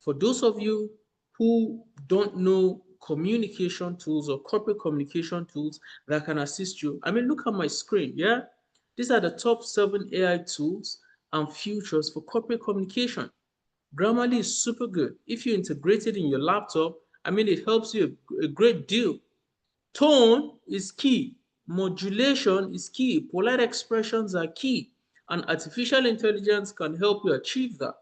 For those of you who don't know communication tools or corporate communication tools that can assist you, I mean, look at my screen, yeah? These are the top 7 AI tools and features for corporate communication. Grammarly is super good. If you integrate it in your laptop, I mean, it helps you a great deal. Tone is key. Modulation is key. Polite expressions are key. And artificial intelligence can help you achieve that.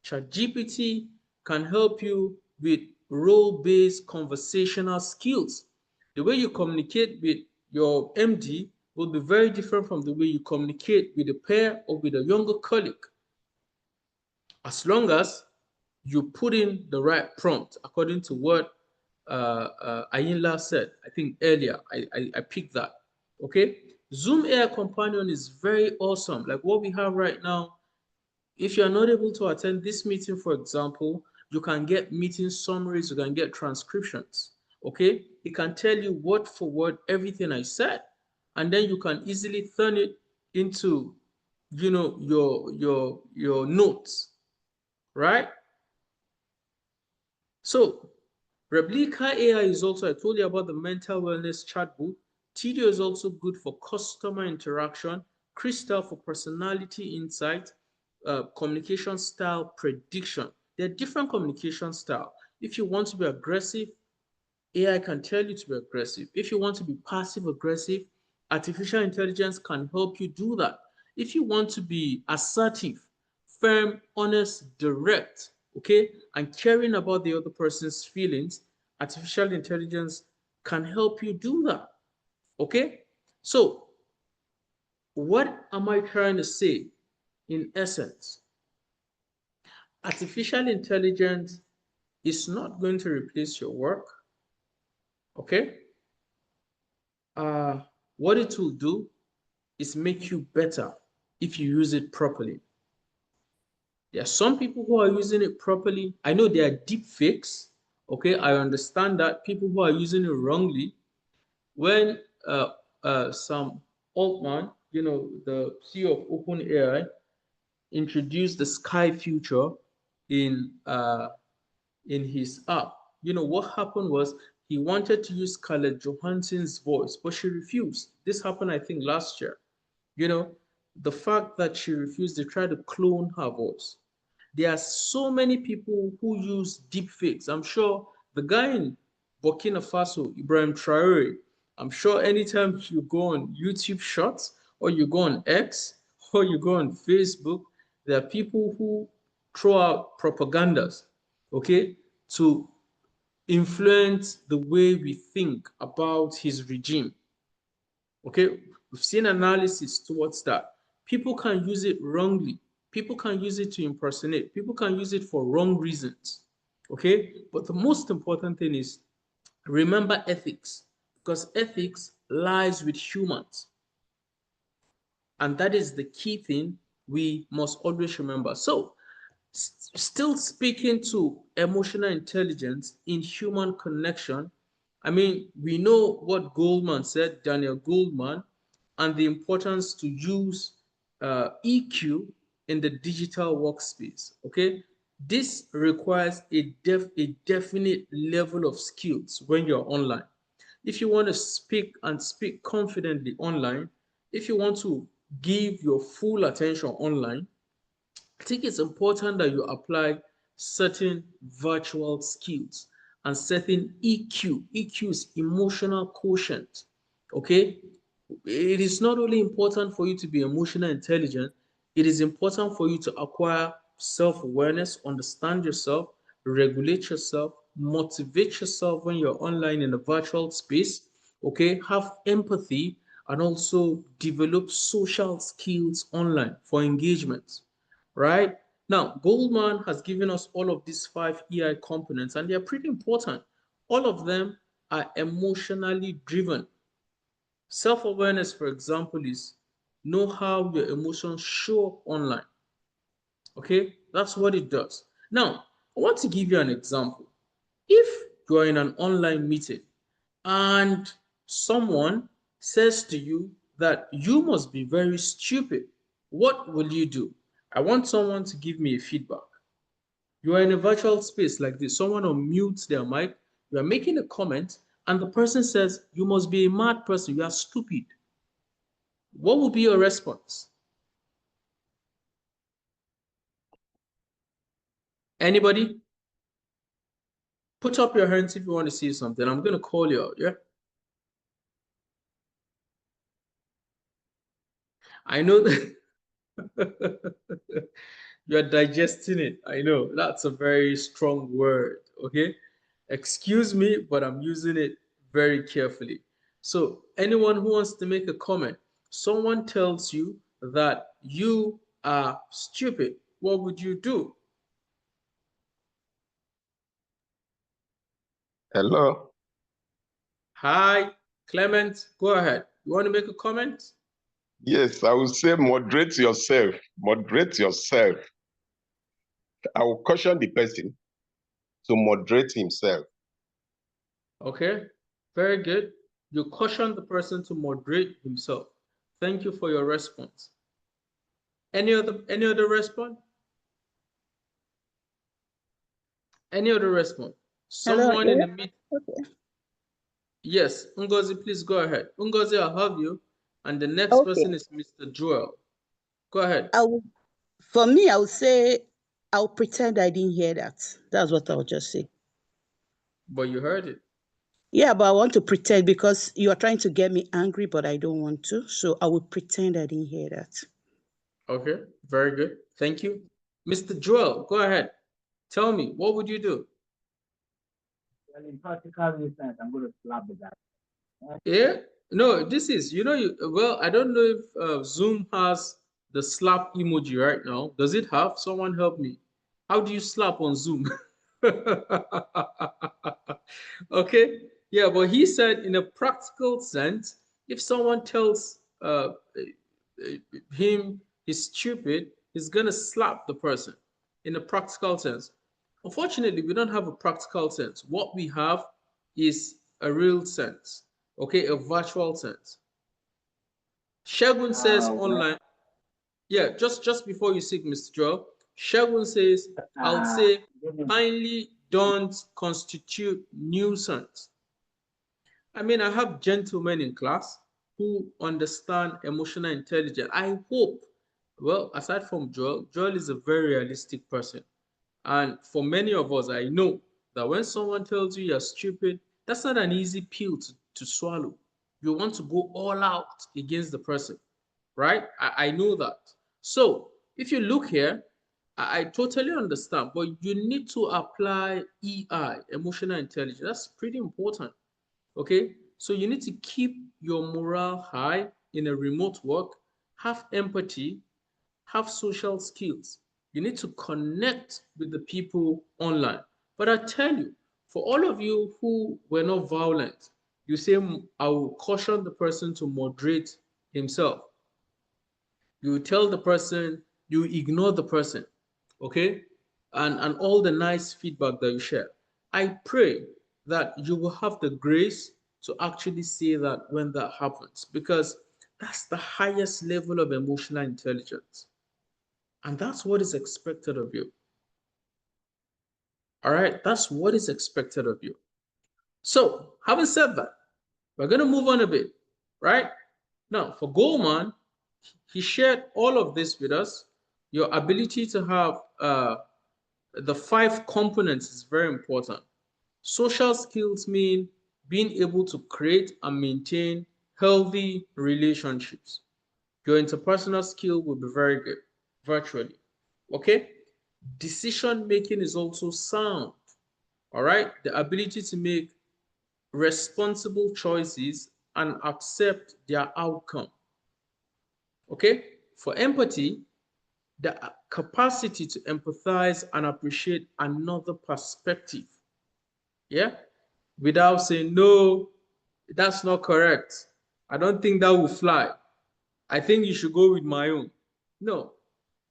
ChatGPT can help you with role-based conversational skills. The way you communicate with your MD will be very different from the way you communicate with a peer or with a younger colleague. As long as you put in the right prompt, according to what Ayinla said, I think earlier, I picked that, okay? Zoom AI Companion is very awesome. Like what we have right now, if you're not able to attend this meeting, for example, you can get meeting summaries, you can get transcriptions, okay? It can tell you word for word everything I said, and then you can easily turn it into, you know, your notes, right? So Replica AI is also, I told you about the mental wellness chatbot. Tidio is also good for customer interaction. Crystal for personality insight, communication style prediction. There are different communication styles. If you want to be aggressive, AI can tell you to be aggressive. If you want to be passive aggressive, artificial intelligence can help you do that. If you want to be assertive, firm, honest, direct, okay, and caring about the other person's feelings, artificial intelligence can help you do that, okay? So what am I trying to say in essence? Artificial intelligence is not going to replace your work, okay? What it will do is make you better if you use it properly. There are some people who are using it properly. I know there are deep fakes. Okay, I understand that people who are using it wrongly. When Sam Altman, you know, the CEO of OpenAI, introduced the Sky Future in his app, you know, what happened was he wanted to use Scarlett Johansson's voice, but she refused. This happened, I think, last year. You know, the fact that she refused, they tried to clone her voice. There are so many people who use deepfakes. I'm sure the guy in Burkina Faso, Ibrahim Traore, I'm sure anytime you go on YouTube Shorts or you go on X or you go on Facebook, there are people who throw out propagandas, okay, to influence the way we think about his regime. Okay, we've seen analysis towards that. People can use it wrongly. People can use it to impersonate. People can use it for wrong reasons. Okay, but the most important thing is remember ethics, because ethics lies with humans. And that is the key thing we must always remember. So, still speaking to emotional intelligence in human connection, I mean, we know what Goldman said, Daniel Goldman, and the importance to use EQ in the digital workspace. Okay, this requires a definite level of skills when you're online. If you want to speak and speak confidently online, if you want to give your full attention online, I think it's important that you apply certain virtual skills and certain EQ. EQ is emotional quotient. Okay, it is not only important for you to be emotionally intelligent, it is important for you to acquire self-awareness, understand yourself, regulate yourself, motivate yourself when you're online in a virtual space. Okay, have empathy and also develop social skills online for engagement. Right? Now, Goldman has given us all of these 5 EI components, and they are pretty important. All of them are emotionally driven. Self-awareness, for example, is know how your emotions show up online. Okay, that's what it does. Now, I want to give you an example. If you're in an online meeting and someone says to you that you must be very stupid, what will you do? I want someone to give me a feedback. You are in a virtual space like this, someone unmutes their mic, you are making a comment, and the person says, you must be a mad person, you are stupid. What will be your response? Anybody? Put up your hands if you want to see something. I'm going to call you out, yeah? I know that you're digesting it. I know that's a very strong word, okay? Excuse me, but I'm using it very carefully. So anyone who wants to make a comment, someone tells you that you are stupid, what would you do? Hello. Hi, Clement, go ahead. You want to make a comment? Yes, I will say moderate yourself. Moderate yourself. I will caution the person to moderate himself. Okay, very good. You caution the person to moderate himself. Thank you for your response. Any other response? Any other response? Hello, Someone in the meet. okay. Yes, Ngozi, please go ahead. Ngozi, I'll have you. And the next Okay. person is Mr. Joel. Go ahead. For me, I would say I'll pretend I didn't hear that. That's what I'll just say. But you heard it. Yeah, but I want to pretend because you are trying to get me angry, but I don't want to. So I will pretend I didn't hear that. Okay, very good. Thank you. Mr. Joel, go ahead. Tell me, what would you do? Well, in practical instance, I'm going to slap the guy. Yeah, no, this is, well, I don't know if Zoom has the slap emoji right now. Does it have? Someone help me. How do you slap on Zoom? Okay, yeah, but he said in a practical sense, if someone tells him he's stupid, he's gonna slap the person in a practical sense. Unfortunately, we don't have a practical sense. What we have is a real sense, okay, a virtual sense. Shagun says online, yeah, just before you speak, Mr. Joel, Shagun says, I'll say, kindly don't constitute nuisance. I mean, I have gentlemen in class who understand emotional intelligence. I hope, well, aside from Joel, Joel is a very realistic person. And for many of us, I know that when someone tells you you're stupid, that's not an easy pill to swallow. You want to go all out against the person, right? I know that. So if you look here, I totally understand, but you need to apply EI, emotional intelligence. That's pretty important. Okay, so you need to keep your morale high in a remote work, have empathy, have social skills. You need to connect with the people online. But I tell you, for all of you who were not violent, you say, I will caution the person to moderate himself. You tell the person, you ignore the person, okay? And all the nice feedback that you share. I pray that you will have the grace to actually say that when that happens, because that's the highest level of emotional intelligence. And that's what is expected of you. All right, that's what is expected of you. So, having said that, we're going to move on a bit, right? Now, for Goleman, he shared all of this with us. Your ability to have the 5 components is very important. Social skills mean being able to create and maintain healthy relationships. Your interpersonal skill will be very good virtually. Okay? Decision making is also sound. All right? The ability to make responsible choices and accept their outcome. Okay? For empathy, the capacity to empathize and appreciate another perspective. Yeah? Without saying, no, that's not correct. I don't think that will fly. I think you should go with my own. No,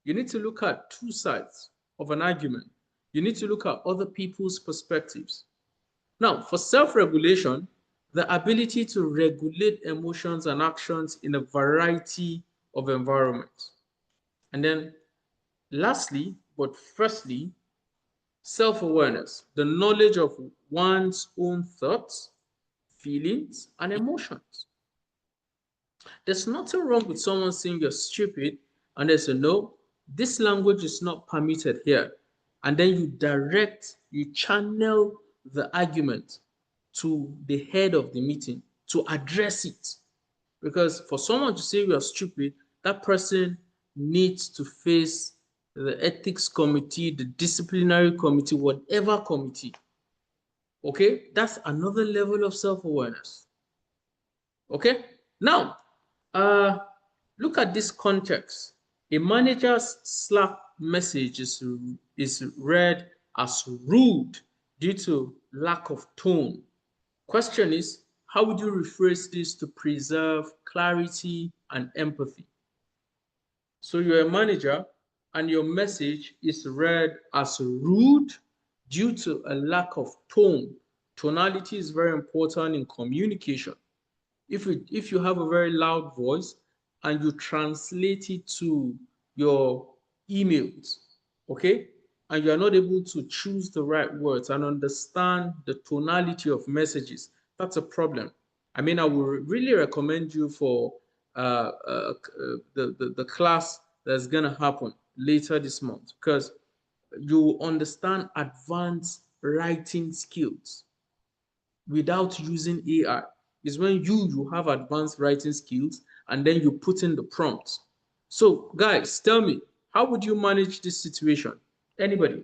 you need to look at 2 sides of an argument. You need to look at other people's perspectives. Now, for self-regulation, the ability to regulate emotions and actions in a variety of environments. And then lastly, but firstly, self-awareness, the knowledge of one's own thoughts, feelings, and emotions. There's nothing wrong with someone saying you're stupid and they say, no, this language is not permitted here. And then you channel the argument to the head of the meeting to address it. Because for someone to say you're stupid, that person needs to face the ethics committee, the disciplinary committee, whatever committee. Okay, that's another level of self-awareness. Okay, now, look at this context. A manager's Slack message is read as rude due to lack of tone. Question is, how would you rephrase this to preserve clarity and empathy? So you're a manager and your message is read as rude due to a lack of tone. Tonality is very important in communication. If you have a very loud voice and you translate it to your emails, okay, and you are not able to choose the right words and understand the tonality of messages, that's a problem. I mean, I would really recommend you for the class that's going to happen later this month, because you understand advanced writing skills without using AI. Is when you have advanced writing skills and then you put in the prompts. So guys, tell me, how would you manage this situation? Anybody?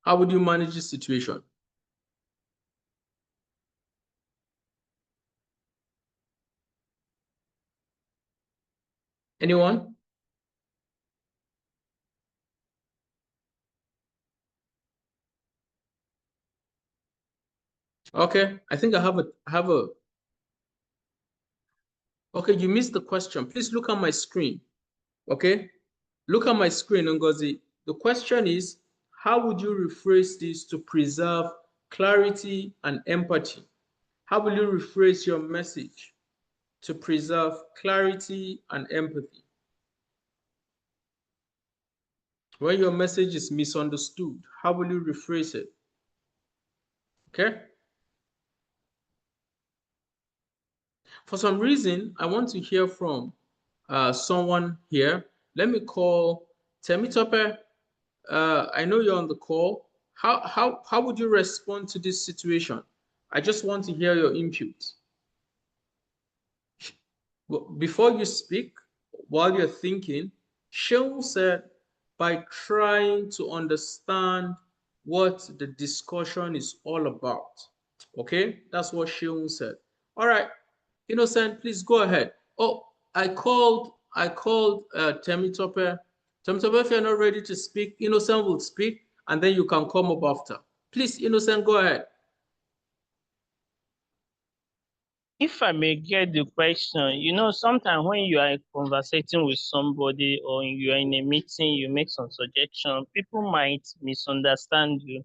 How would you manage this situation? Anyone? Okay, I think I have a okay, you missed the question. Please look at my screen. Okay, look at my screen, Ngozi. The question is, how would you rephrase this to preserve clarity and empathy? How will you rephrase your message to preserve clarity and empathy? When your message is misunderstood, how will you rephrase it? Okay? For some reason, I want to hear from someone here. Let me call Temitope. I know you're on the call. How would you respond to this situation? I just want to hear your input. Before you speak, while you're thinking, Sheung said, by trying to understand what the discussion is all about. Okay, that's what Sheung said. All right, Innocent, please go ahead. Oh, I called Temitope. Temitope, if you're not ready to speak, Innocent will speak, and then you can come up after. Please, Innocent, go ahead. If I may get the question, you know, sometimes when you are conversating with somebody or you are in a meeting, you make some suggestion, people might misunderstand you.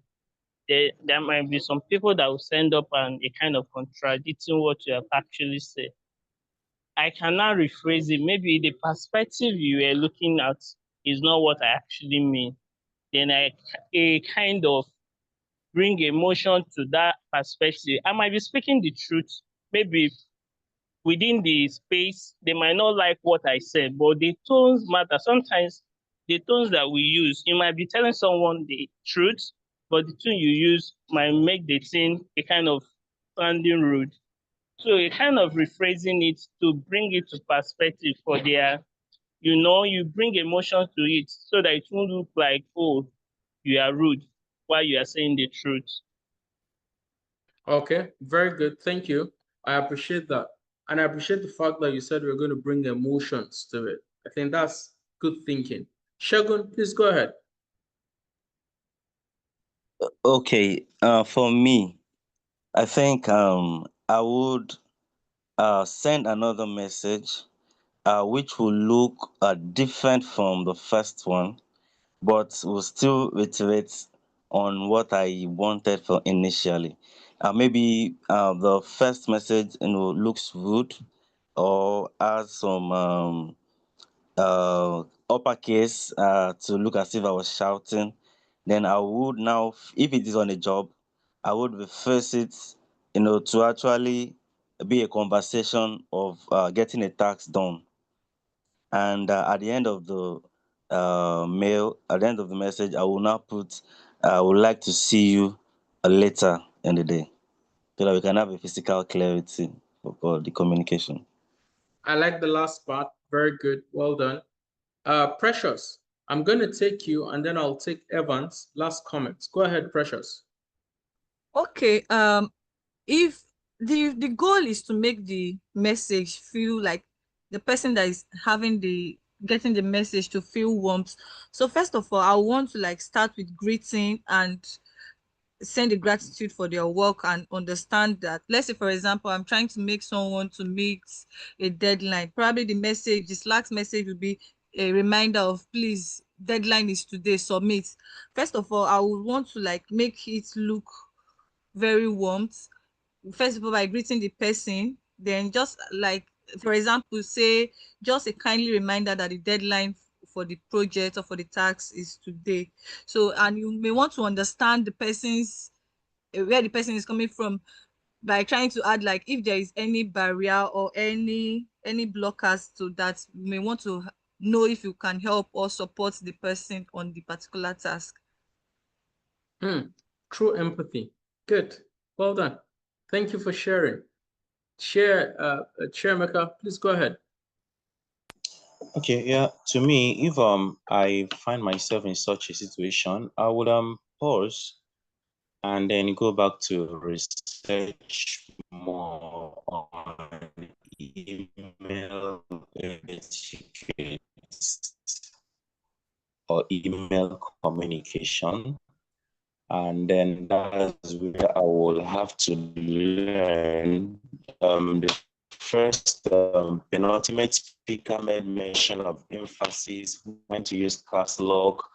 there might be some people that will send up and a kind of contradicting what you have actually said. I cannot rephrase it. Maybe the perspective you were looking at is not what I actually mean. Then I kind of bring emotion to that perspective. I might be speaking the truth. Maybe within the space, they might not like what I said, but the tones matter. Sometimes the tones that we use, you might be telling someone the truth, but the tone you use might make the thing a kind of sounding rude. So a kind of rephrasing it to bring it to perspective for their, you bring emotion to it so that it won't look like, oh, you are rude while you are saying the truth. Okay, very good. Thank you. I appreciate that. And I appreciate the fact that you said we're going to bring emotions to it. I think that's good thinking. Shogun, please go ahead. Okay, for me, I think I would send another message which will look different from the first one, but will still reiterate on what I wanted for initially. Maybe the first message looks rude or has some uppercase to look as if I was shouting. Then I would now, if it is on a job, I would reverse it, to actually be a conversation of getting a task done. And at the end of the mail, at the end of the message, I will now put, I would like to see you later in the day, so that we can have a physical clarity for the communication. I like the last part. Very good. Well done. Precious, I'm going to take you and then I'll take Evans. Last comments. Go ahead, Precious. Okay. If the goal is to make the message feel like the person that is getting the message to feel warmth. So first of all, I want to start with greeting and send the gratitude for their work and understand that, let's say for example, I'm trying to make someone to meet a deadline. Probably the Slack message will be a reminder of, please, deadline is today, submit. First of all, I would want to make it look very warmth. First of all, by greeting the person, then just for example, say just a kindly reminder that the deadline for the project or for the task is today. So, and you may want to understand the person's where the person is coming from by trying to add if there is any barrier or any blockers to that. You may want to know if you can help or support the person on the particular task. True empathy. Good. Well done. Thank you for sharing. Chair Mecca, please go ahead. Okay, yeah. To me, if I find myself in such a situation, I would pause and then go back to research more on email etiquette or email communication. And then that's where I will have to learn. The first penultimate speaker made mention of emphasis, when to use caps lock,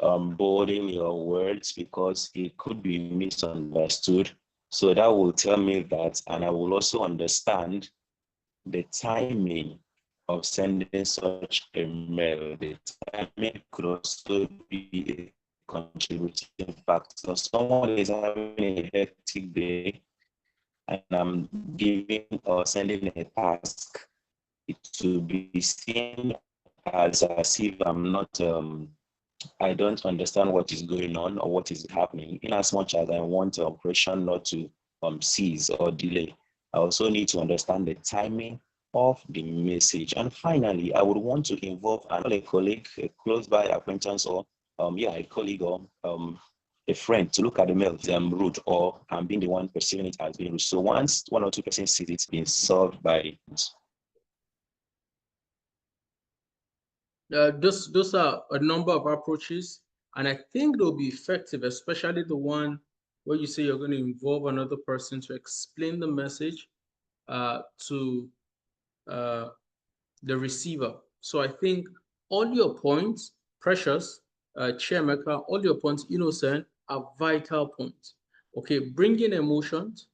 bolding your words, because it could be misunderstood. So that will tell me that, and I will also understand the timing of sending such a mail. The timing could also be a contributing factor. Someone is having a hectic day and I'm giving or sending a task, it will be seen as if I'm not, I don't understand what is going on or what is happening, in as much as I want the operation not to cease or delay. I also need to understand the timing of the message. And finally, I would want to involve another colleague, a close by acquaintance, or a colleague or a friend to look at the mail rude, or being the one perceiving it as being rude. So once one or two persons see it being solved by those are a number of approaches, and I think they'll be effective, especially the one where you say you're going to involve another person to explain the message to the receiver. So I think all your points, Precious, Chair Mecca, all your points, Innocent, are vital points. Okay, bring in emotions,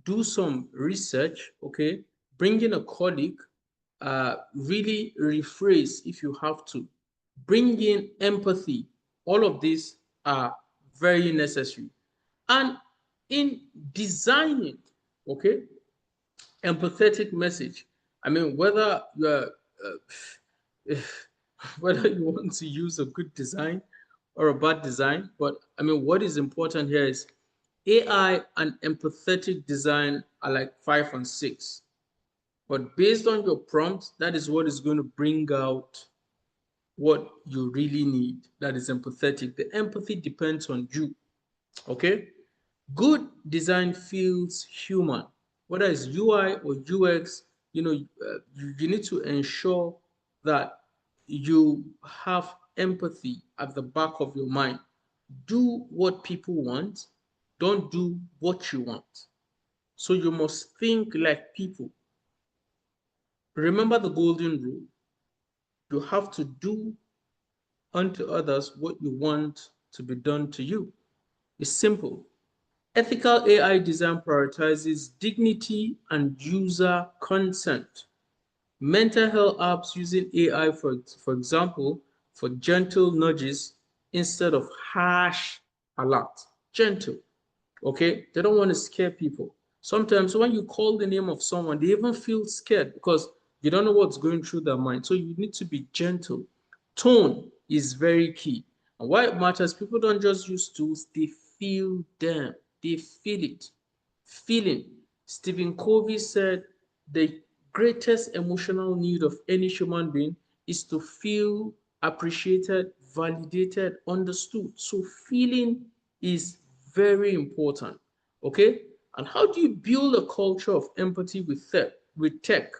do some research, okay, bring in a colleague, really rephrase if you have to, bring in empathy. All of these are very necessary. And in designing, okay, empathetic message, I mean, whether you're whether you want to use a good design or a bad design, but I mean, what is important here is AI and empathetic design are like 5 and 6. But based on your prompt, that is what is going to bring out what you really need. That is empathetic. The empathy depends on you. Okay? Good design feels human. Whether it's UI or UX, you know, you need to ensure that you have empathy at the back of your mind. Do what people want, don't do what you want. So you must think like people. Remember the golden rule. You have to do unto others what you want to be done to you. It's simple. Ethical AI design prioritizes dignity and user consent. Mental health apps using AI, for example, for gentle nudges instead of harsh alerts. Gentle, okay? They don't want to scare people. Sometimes when you call the name of someone, they even feel scared because you don't know what's going through their mind. So you need to be gentle. Tone is very key. And why it matters, people don't just use tools, they feel them. They feel it. Feeling. Stephen Covey said the greatest emotional need of any human being is to feel appreciated, validated, understood. So feeling is very important. Okay? And how do you build a culture of empathy with tech?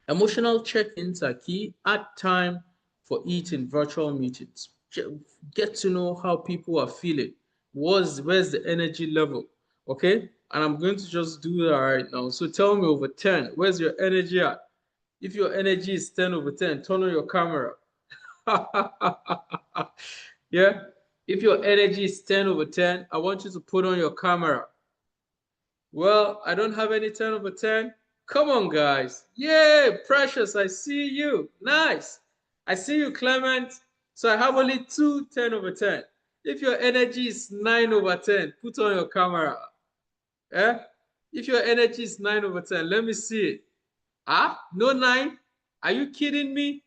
Emotional check-ins are key. Add time for it in virtual meetings. Get to know how people are feeling. Where's the energy level? Okay? And I'm going to just do that right now. So tell me over 10, where's your energy at? If your energy is 10 over 10, turn on your camera. Yeah? If your energy is 10 over 10, I want you to put on your camera. Well, I don't have any 10 over 10. Come on, guys. Yay, Precious, I see you. Nice. I see you, Clement. So I have only 2 10 over 10. If your energy is 9 over 10, put on your camera. Eh? If your energy is 9 over 10, let me see it. Ah, no 9? Are you kidding me?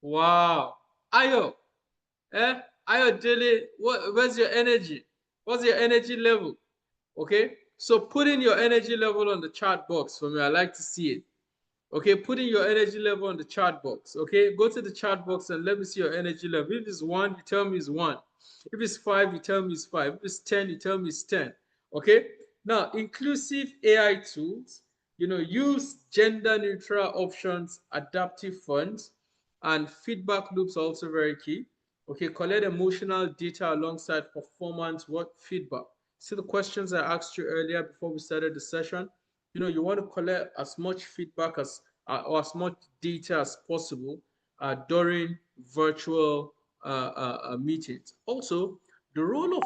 Wow. Ayo. Eh? Ayo Dele, where's your energy? What's your energy level? Okay, so put in your energy level on the chat box for me. I like to see it. Okay, put in your energy level on the chat box. Okay, go to the chat box and let me see your energy level. If it's 1, you tell me it's 1. If it's 5, you tell me it's 5. If it's 10, you tell me it's 10. Okay, now inclusive AI tools, you know, use gender neutral options, adaptive fonts, and feedback loops are also very key. Okay, collect emotional data alongside performance work feedback. See the questions I asked you earlier before we started the session. You know, you want to collect as much feedback as or as much data as possible during virtual meetings. Also, the role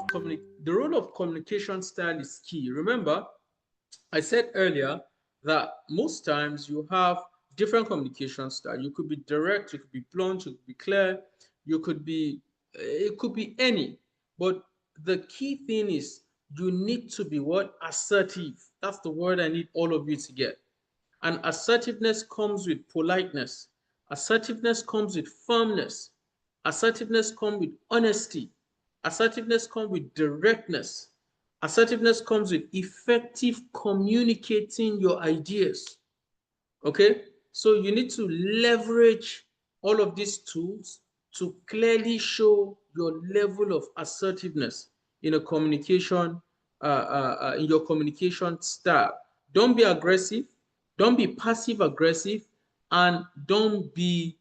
of communication style is key. Remember, I said earlier that most times you have different communication style. You could be direct, you could be blunt, you could be clear, you could be, it could be any. But the key thing is you need to be what? Assertive. That's the word I need all of you to get. And assertiveness comes with politeness. Assertiveness comes with firmness. Assertiveness comes with honesty. Assertiveness comes with directness. Assertiveness comes with effective communicating your ideas. Okay? So you need to leverage all of these tools to clearly show your level of assertiveness in a communication, in your communication style. Don't be aggressive. Don't be passive aggressive, and don't be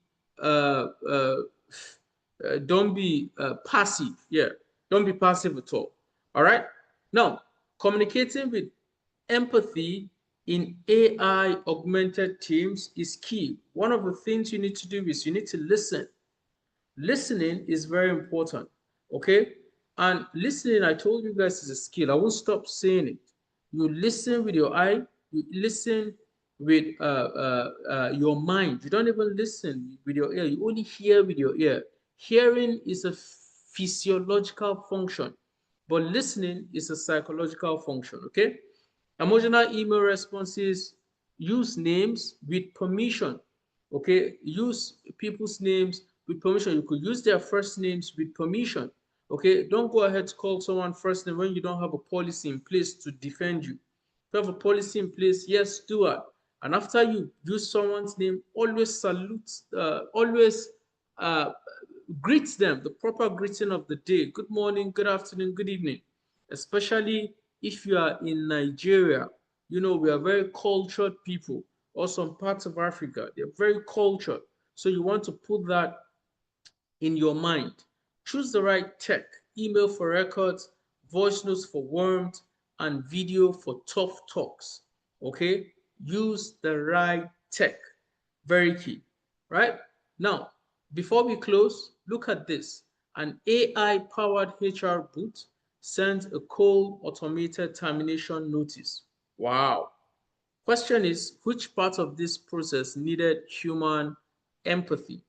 passive. Yeah, don't be passive at all. All right. Now, communicating with empathy in AI augmented teams is key. One of the things you need to do is you need to listen. Listening is very important. Okay. And listening, I told you guys, is a skill. I won't stop saying it. You listen with your eye, you listen with your mind. You don't even listen with your ear, you only hear with your ear. Hearing is a physiological function, but listening is a psychological function, okay? Emotional email responses: use names with permission, okay? Use people's names with permission. You could use their first names with permission, okay? Don't go ahead to call someone first name when you don't have a policy in place to defend you. If you have a policy in place, yes, do it. And after you use someone's name, always salute, always greet them, the proper greeting of the day. Good morning, good afternoon, good evening. Especially if you are in Nigeria, you know, we are very cultured people, or some parts of Africa, they're very cultured. So you want to put that in your mind. Choose the right tech: email for records, voice notes for warmth, and video for tough talks. Okay, use the right tech. Very key, right? Now, before we close, look at this. An AI-powered HR bot sends a cold automated termination notice. Wow. Question is, which part of this process needed human empathy?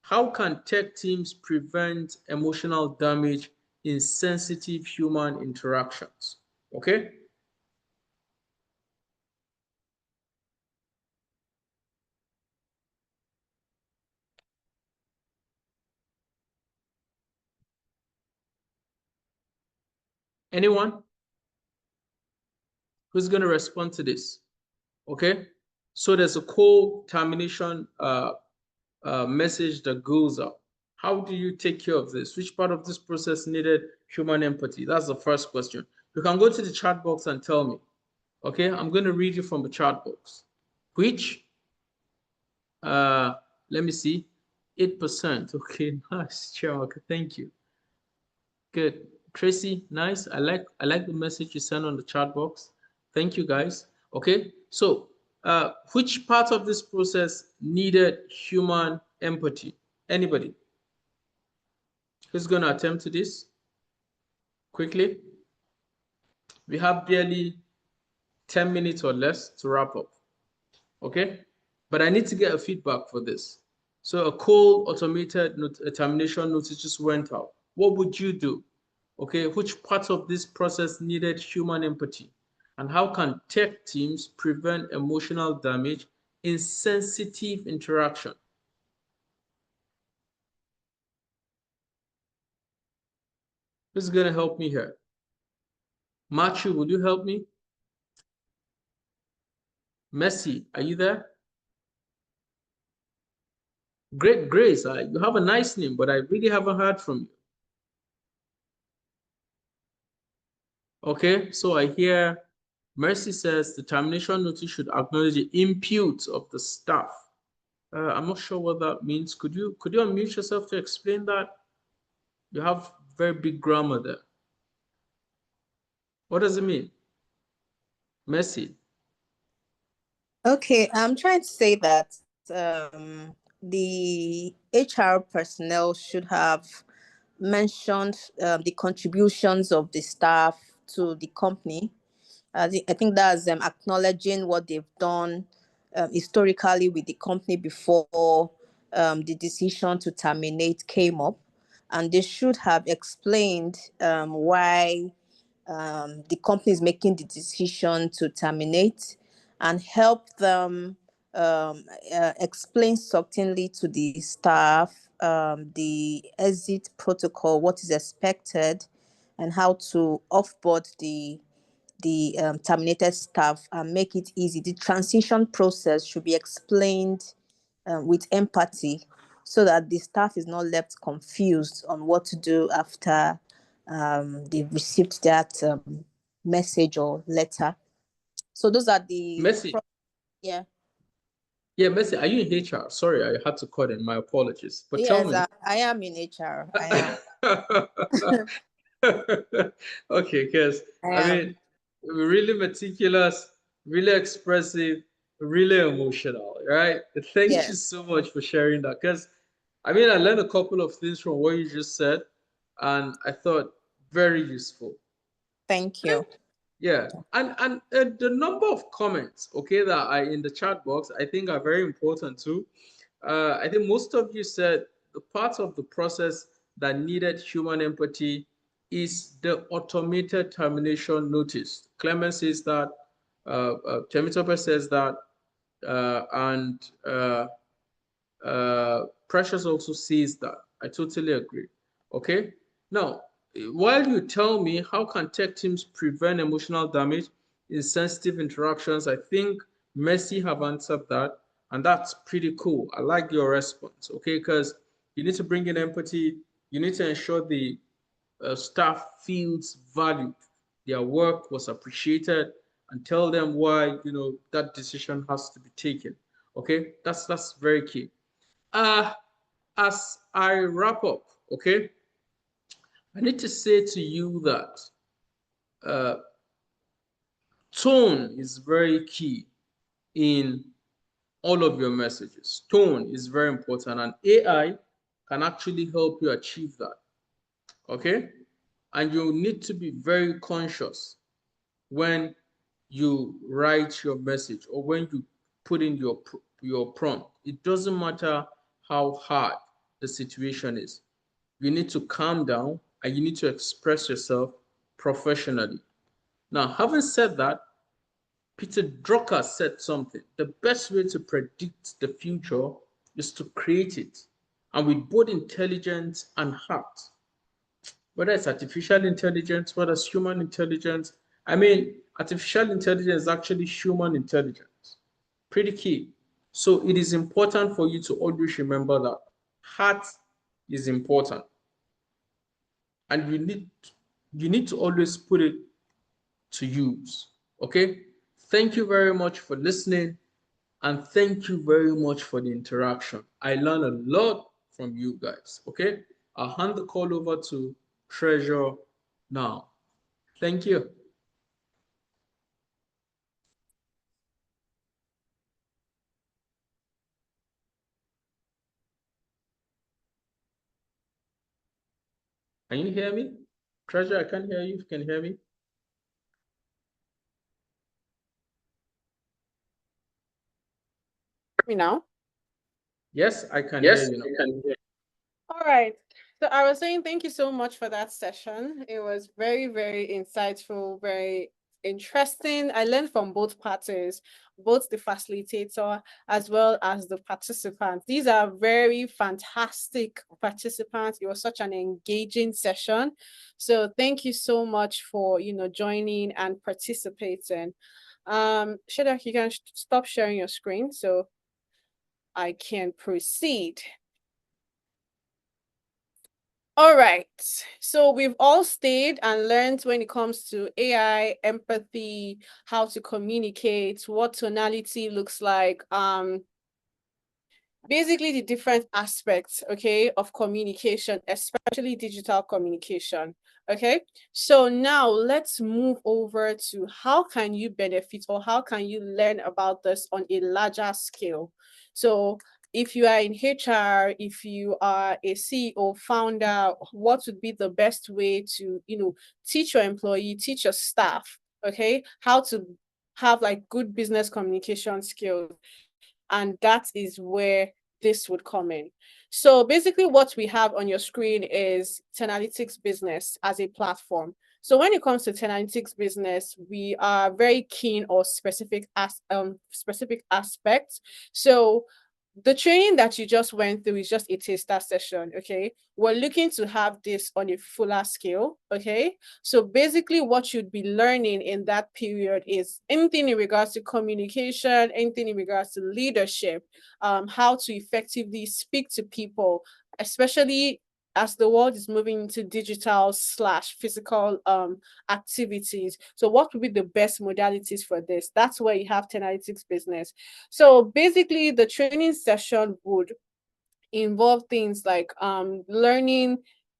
How can tech teams prevent emotional damage in sensitive human interactions? Okay. Anyone who's going to respond to this? Okay. So there's a cold termination message that goes out. How do you take care of this? Which part of this process needed human empathy? That's the first question. You can go to the chat box and tell me. Okay, I'm going to read you from the chat box. Which, let me see, 8%. Okay, nice, Chiamaka, thank you. Good. Tracy, nice. I like the message you sent on the chat box. Thank you, guys. Okay, so which part of this process needed human empathy? Anybody? Who's going to attempt to this quickly? We have barely 10 minutes or less to wrap up. Okay, but I need to get a feedback for this. So a cold automated termination notice just went out. What would you do? Okay, which part of this process needed human empathy? And how can tech teams prevent emotional damage in sensitive interaction? Who's going to help me here? Matthew, would you help me? Messi, are you there? Great Grace, you have a nice name, but I really haven't heard from you. Okay, so I hear Mercy says the termination notice should acknowledge the input of the staff. I'm not sure what that means. Could you unmute yourself to explain that? You have very big grammar there. What does it mean? Mercy. Okay, I'm trying to say that the HR personnel should have mentioned the contributions of the staff to the company. I think that's acknowledging what they've done historically with the company before the decision to terminate came up. And they should have explained why the company is making the decision to terminate, and help them explain succinctly to the staff the exit protocol, what is expected, and how to offboard the terminated staff and make it easy. The transition process should be explained with empathy, so that the staff is not left confused on what to do after they've received that message or letter. So those are the Messi. Yeah. Yeah, Messi, are you in HR? Sorry, I had to cut in. My apologies. But tell Yes, me. I am in HR. I am. Okay, because I mean, really meticulous, really expressive, really emotional, right? Thank you Yes. so much for sharing that. Because I mean, I learned a couple of things from what you just said. and I thought very useful. Thank you. Yeah, and the number of comments, okay, that are in the chat box, I think are very important too. I think most of you said the part of the process that needed human empathy is the automated termination notice. Clement says that, Temitope says that, and Precious also says that. I totally agree. Okay. Now, while you tell me how can tech teams prevent emotional damage in sensitive interactions, I think Messi have answered that, and that's pretty cool. I like your response. Okay, because you need to bring in empathy. You need to ensure the staff feels valued, their work was appreciated, and tell them why that decision has to be taken. Okay, that's very key. As I wrap up, okay, I need to say to you that tone is very key in all of your messages. Tone is very important, and AI can actually help you achieve that. Okay, and you need to be very conscious when you write your message or when you put in your prompt. It doesn't matter how hard the situation is. You need to calm down and you need to express yourself professionally. Now, having said that, Peter Drucker said something. The best way to predict the future is to create it, and with both intelligence and heart. Whether it's artificial intelligence, whether it's human intelligence. I mean, artificial intelligence is actually human intelligence. Pretty key. So it is important for you to always remember that heart is important. And you need to always put it to use. Okay? Thank you very much for listening, and thank you very much for the interaction. I learned a lot from you guys. Okay? I'll hand the call over to Treasure now. Thank you. Can you hear me? Treasure, I can't hear you. Can you hear me? Me now? Yes, I can Yes, hear you now. I can hear. All right. So I was saying thank you so much for that session. It was very, very insightful, very interesting. I learned from both parties, both the facilitator as well as the participants. These are very fantastic participants. It was such an engaging session. So thank you so much for joining and participating. Shadak, you can stop sharing your screen so I can proceed. All right. So we've all stayed and learned when it comes to AI, empathy, how to communicate, what tonality looks like, basically the different aspects, okay, of communication, especially digital communication. Okay, so now let's move over to how can you benefit or how can you learn about this on a larger scale. So if you are in HR, if you are a CEO, founder, what would be the best way to, teach your employee, teach your staff, okay, how to have like good business communication skills? And that is where this would come in. So basically what we have on your screen is Tenalytics Business as a platform. So when it comes to Tenalytics Business, we are very keen on specific aspects. So the training that you just went through is just a taster session, okay? We're looking to have this on a fuller scale, okay? So basically what you'd be learning in that period is anything in regards to communication, anything in regards to leadership, how to effectively speak to people, especially as the world is moving into digital / physical activities. So what would be the best modalities for this? That's where you have Tenalytics Business. So basically the training session would involve things like learning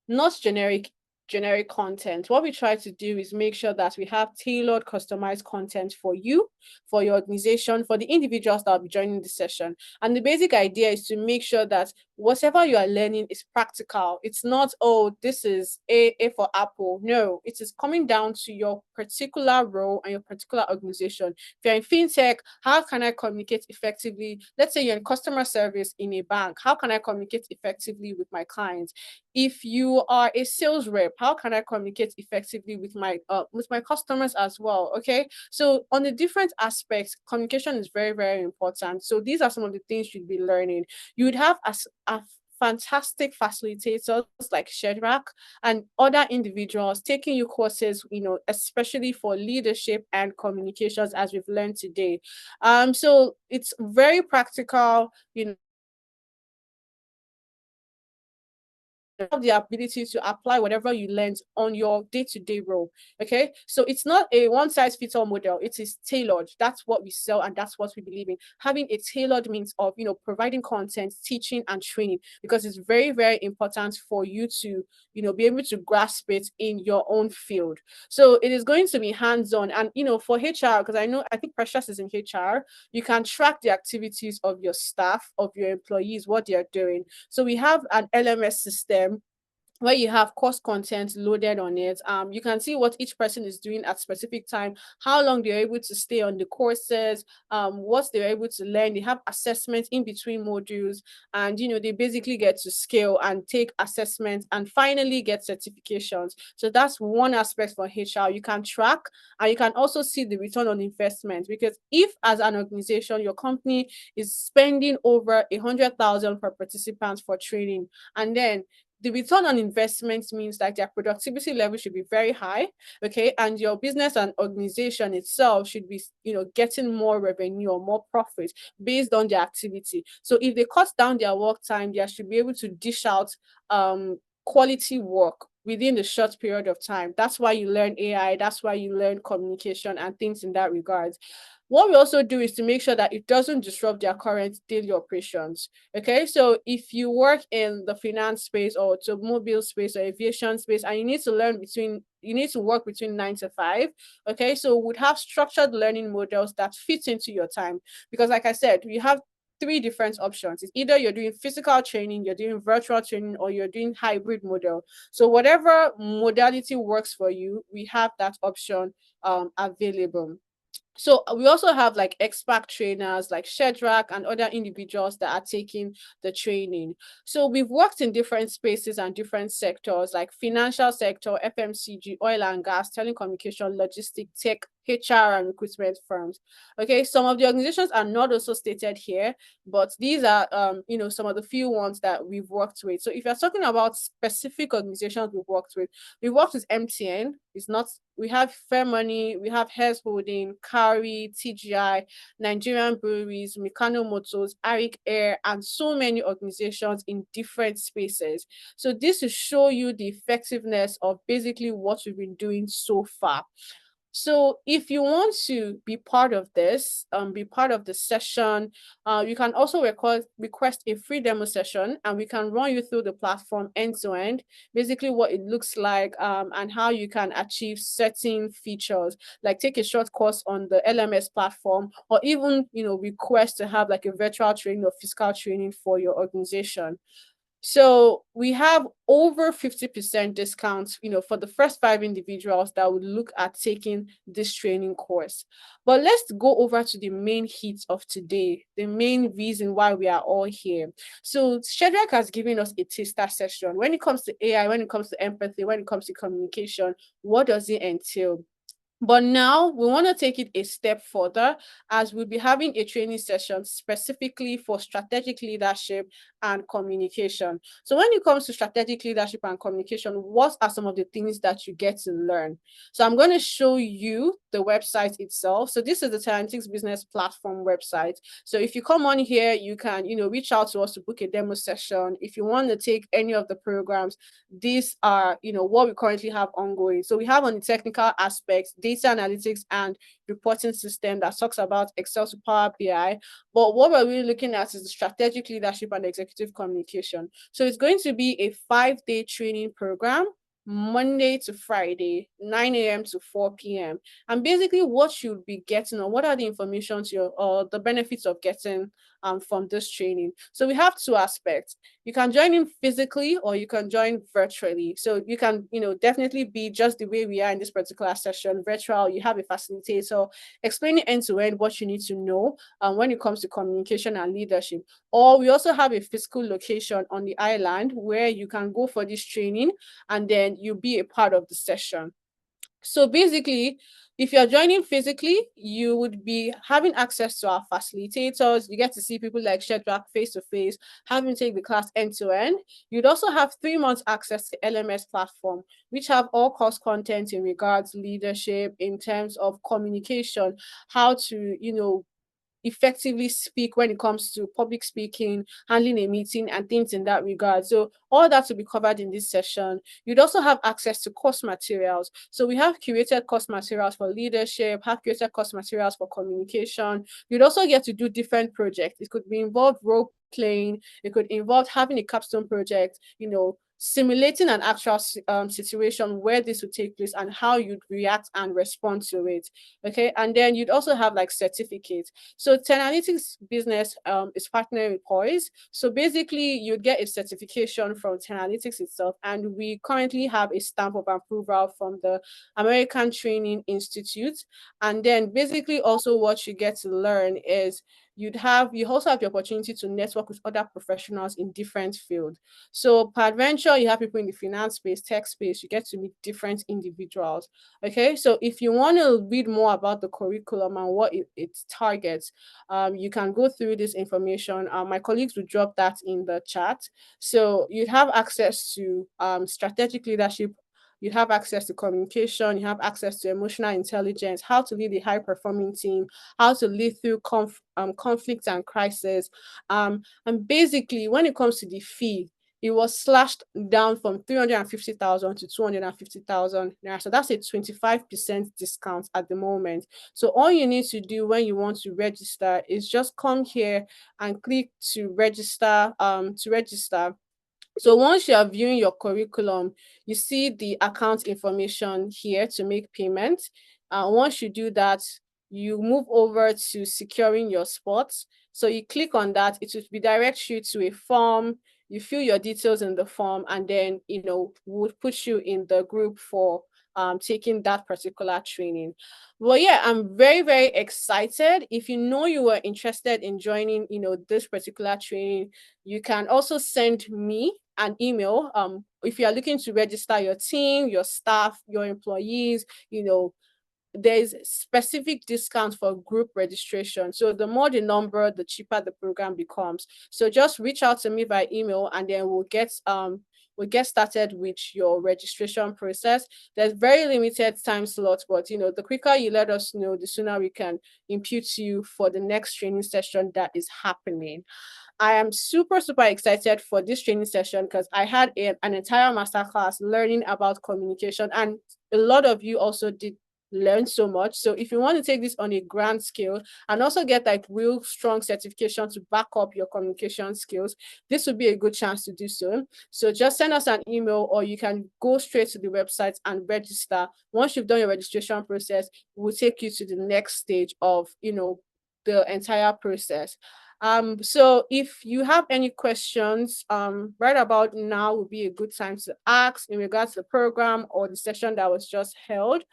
not generic generic content. What we try to do is make sure that we have tailored, customized content for you, for your organization, for the individuals that will be joining the session. And the basic idea is to make sure that whatever you are learning is practical. It's not, oh, this is A for Apple. No, it is coming down to your particular role and your particular organization. If you're in fintech, how can I communicate effectively? Let's say you're in customer service in a bank. How can I communicate effectively with my clients? If you are a sales rep, how can I communicate effectively with my customers as well? Okay, so on the different aspects, communication is very, very important. So these are some of the things you'd be learning. You would have a fantastic facilitators like Shedrack and other individuals taking you courses, especially for leadership and communications, as we've learned today. So it's very practical, have the ability to apply whatever you learned on your day-to-day role. Okay, so it's not a one-size-fits-all model. It is tailored. That's what we sell, and that's what we believe in. Having a tailored means of providing content, teaching, and training, because it's very, very important for you to be able to grasp it in your own field. So it is going to be hands-on, and for HR, because I think Precious is in HR, you can track the activities of your staff, of your employees, what they are doing. So we have an LMS system where you have course content loaded on it. You can see what each person is doing at specific time, how long they're able to stay on the courses, what they're able to learn. They have assessments in between modules, and they basically get to scale and take assessments and finally get certifications. So that's one aspect for HR. You can track, and you can also see the return on investment, because if as an organization your company is spending over 100,000 per participant for training, and then the return on investment means that their productivity level should be very high, okay, and your business and organization itself should be, getting more revenue or more profit based on their activity. So if they cut down their work time, they should be able to dish out quality work within the short period of time. That's why you learn AI. That's why you learn communication and things in that regard. What we also do is to make sure that it doesn't disrupt their current daily operations. Okay, so if you work in the finance space or automobile space or aviation space, and you need to work between 9 to 5. Okay, so we'd have structured learning models that fit into your time, because like I said, we have 3 different options. It's either you're doing physical training, you're doing virtual training, or you're doing hybrid model. So whatever modality works for you, we have that option available. So we also have like expert trainers like Shedrack and other individuals that are taking the training. So we've worked in different spaces and different sectors like financial sector, FMCG, oil and gas, telecommunication, logistics, tech, HR, and recruitment firms. Okay, some of the organizations are not also stated here, but these are some of the few ones that we've worked with. So if you're talking about specific organizations we've worked with MTN. We have Fair Money, we have Hess Holding, Kari, TGI, Nigerian Breweries, Mikano Motors, Arik Air, and so many organizations in different spaces. So this will show you the effectiveness of basically what we've been doing so far. So if you want to be part of this, be part of the session, you can also request a free demo session, and we can run you through the platform end to end, basically what it looks like, and how you can achieve certain features, like take a short course on the LMS platform, or even, request to have like a virtual training or physical training for your organization. So we have over 50% discounts, for the first 5 individuals that would look at taking this training course. But let's go over to the main heat of today, the main reason why we are all here. So Shedrack has given us a taster session. When it comes to AI, when it comes to empathy, when it comes to communication, what does it entail? But now we want to take it a step further, as we'll be having a training session specifically for strategic leadership and communication. So when it comes to strategic leadership and communication, what are some of the things that you get to learn? So I'm going to show you the website itself. So this is the Talentic Business Platform website. So if you come on here, you can, reach out to us to book a demo session. If you want to take any of the programs, these are, what we currently have ongoing. So we have on the technical aspects, data analytics and reporting system that talks about Excel to Power BI. But what we're really looking at is the strategic leadership and executive communication. So it's going to be a 5-day training program. Monday to Friday, 9 a.m. to 4 p.m. And basically what you'll be getting, or what are the information or the benefits of getting from this training. So we have two aspects. You can join in physically or you can join virtually. So you can, definitely be just the way we are in this particular session, virtual. You have a facilitator explaining end to end what you need to know when it comes to communication and leadership. Or we also have a physical location on the island where you can go for this training and then you'll be a part of the session. So basically, if you're joining physically, you would be having access to our facilitators. You get to see people like Shedrack face to face, having take the class end to end. You'd also have 3 months access to LMS platform, which have all course content in regards leadership, in terms of communication, how to, effectively speak when it comes to public speaking, handling a meeting, and things in that regard. So all that will be covered in this session. You'd also have access to course materials. So we have curated course materials for leadership, have curated course materials for communication. You'd also get to do different projects. It could be involved role playing, it could involve having a capstone project, simulating an actual situation where this would take place and how you'd react and respond to it. Okay, and then you'd also have like certificates. So Tenalytics business is partnering with Poise. So basically you'd get a certification from Tenalytics itself, and we currently have a stamp of approval from the American Training Institute. And then basically also what you get to learn is you also have the opportunity to network with other professionals in different fields. So peradventure, you have people in the finance space, tech space, you get to meet different individuals. Okay, so if you want to read more about the curriculum and what it targets, you can go through this information. My colleagues will drop that in the chat. So you have access to strategic leadership, you have access to communication, you have access to emotional intelligence, how to lead a high performing team, how to lead through conflict and crisis. And basically, when it comes to the fee, it was slashed down from 350,000 to 250,000 naira. So that's a 25% discount at the moment. So all you need to do when you want to register is just come here and click to register. So once you are viewing your curriculum, you see the account information here to make payment. Once you do that, you move over to securing your spots. So you click on that, it will redirect you to a form. You fill your details in the form, and then we'll put you in the group for taking that particular training. Well, yeah, I'm very, very excited. If you know you were interested in joining, this particular training, you can also send me an email. If you are looking to register your team, your staff, your employees, there's specific discounts for group registration. So the more the number, the cheaper the program becomes. So just reach out to me by email, and then we'll get started with your registration process. There's very limited time slots, but the quicker you let us know, the sooner we can impute you for the next training session that is happening. I am super, super excited for this training session because I had an entire masterclass learning about communication, and a lot of you also did learn so much. So if you want to take this on a grand scale and also get like real strong certification to back up your communication skills, this would be a good chance to do so. So just send us an email, or you can go straight to the website and register. Once you've done your registration process, we'll take you to the next stage of the entire process. So if you have any questions, right about now would be a good time to ask in regards to the program or the session that was just held.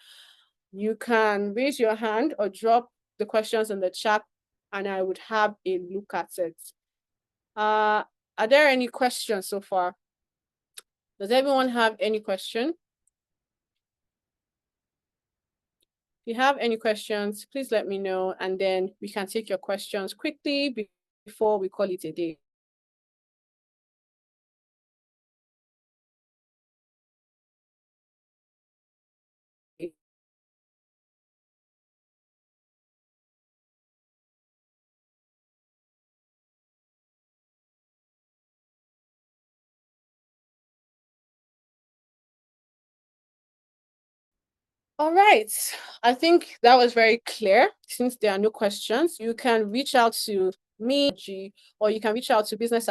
You can raise your hand or drop the questions in the chat, and I would have a look at it. Are there any questions so far? Does everyone have any question? If you have any questions, please let me know, and then we can take your questions quickly before we call it a day. All right, I think that was very clear. Since there are no questions, you can reach out to me, or you can reach out to business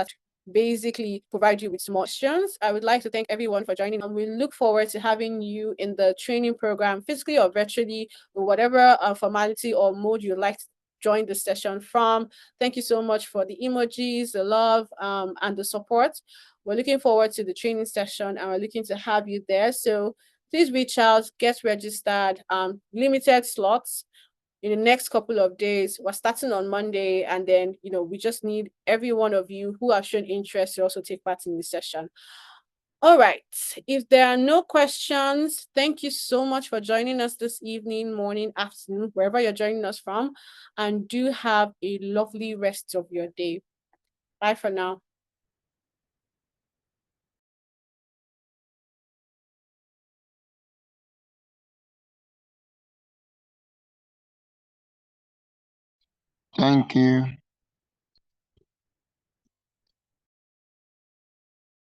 basically provide you with more questions. I would like to thank everyone for joining, and we look forward to having you in the training program, physically or virtually, or whatever formality or mode you'd like to join the session from. Thank you so much for the emojis, the love, and the support. We're looking forward to the training session, and we're looking to have you there. So please reach out, get registered, limited slots in the next couple of days. We're starting on Monday, and then, we just need every one of you who have shown interest to also take part in the session. All right. If there are no questions, thank you so much for joining us this evening, morning, afternoon, wherever you're joining us from, and do have a lovely rest of your day. Bye for now. Thank you.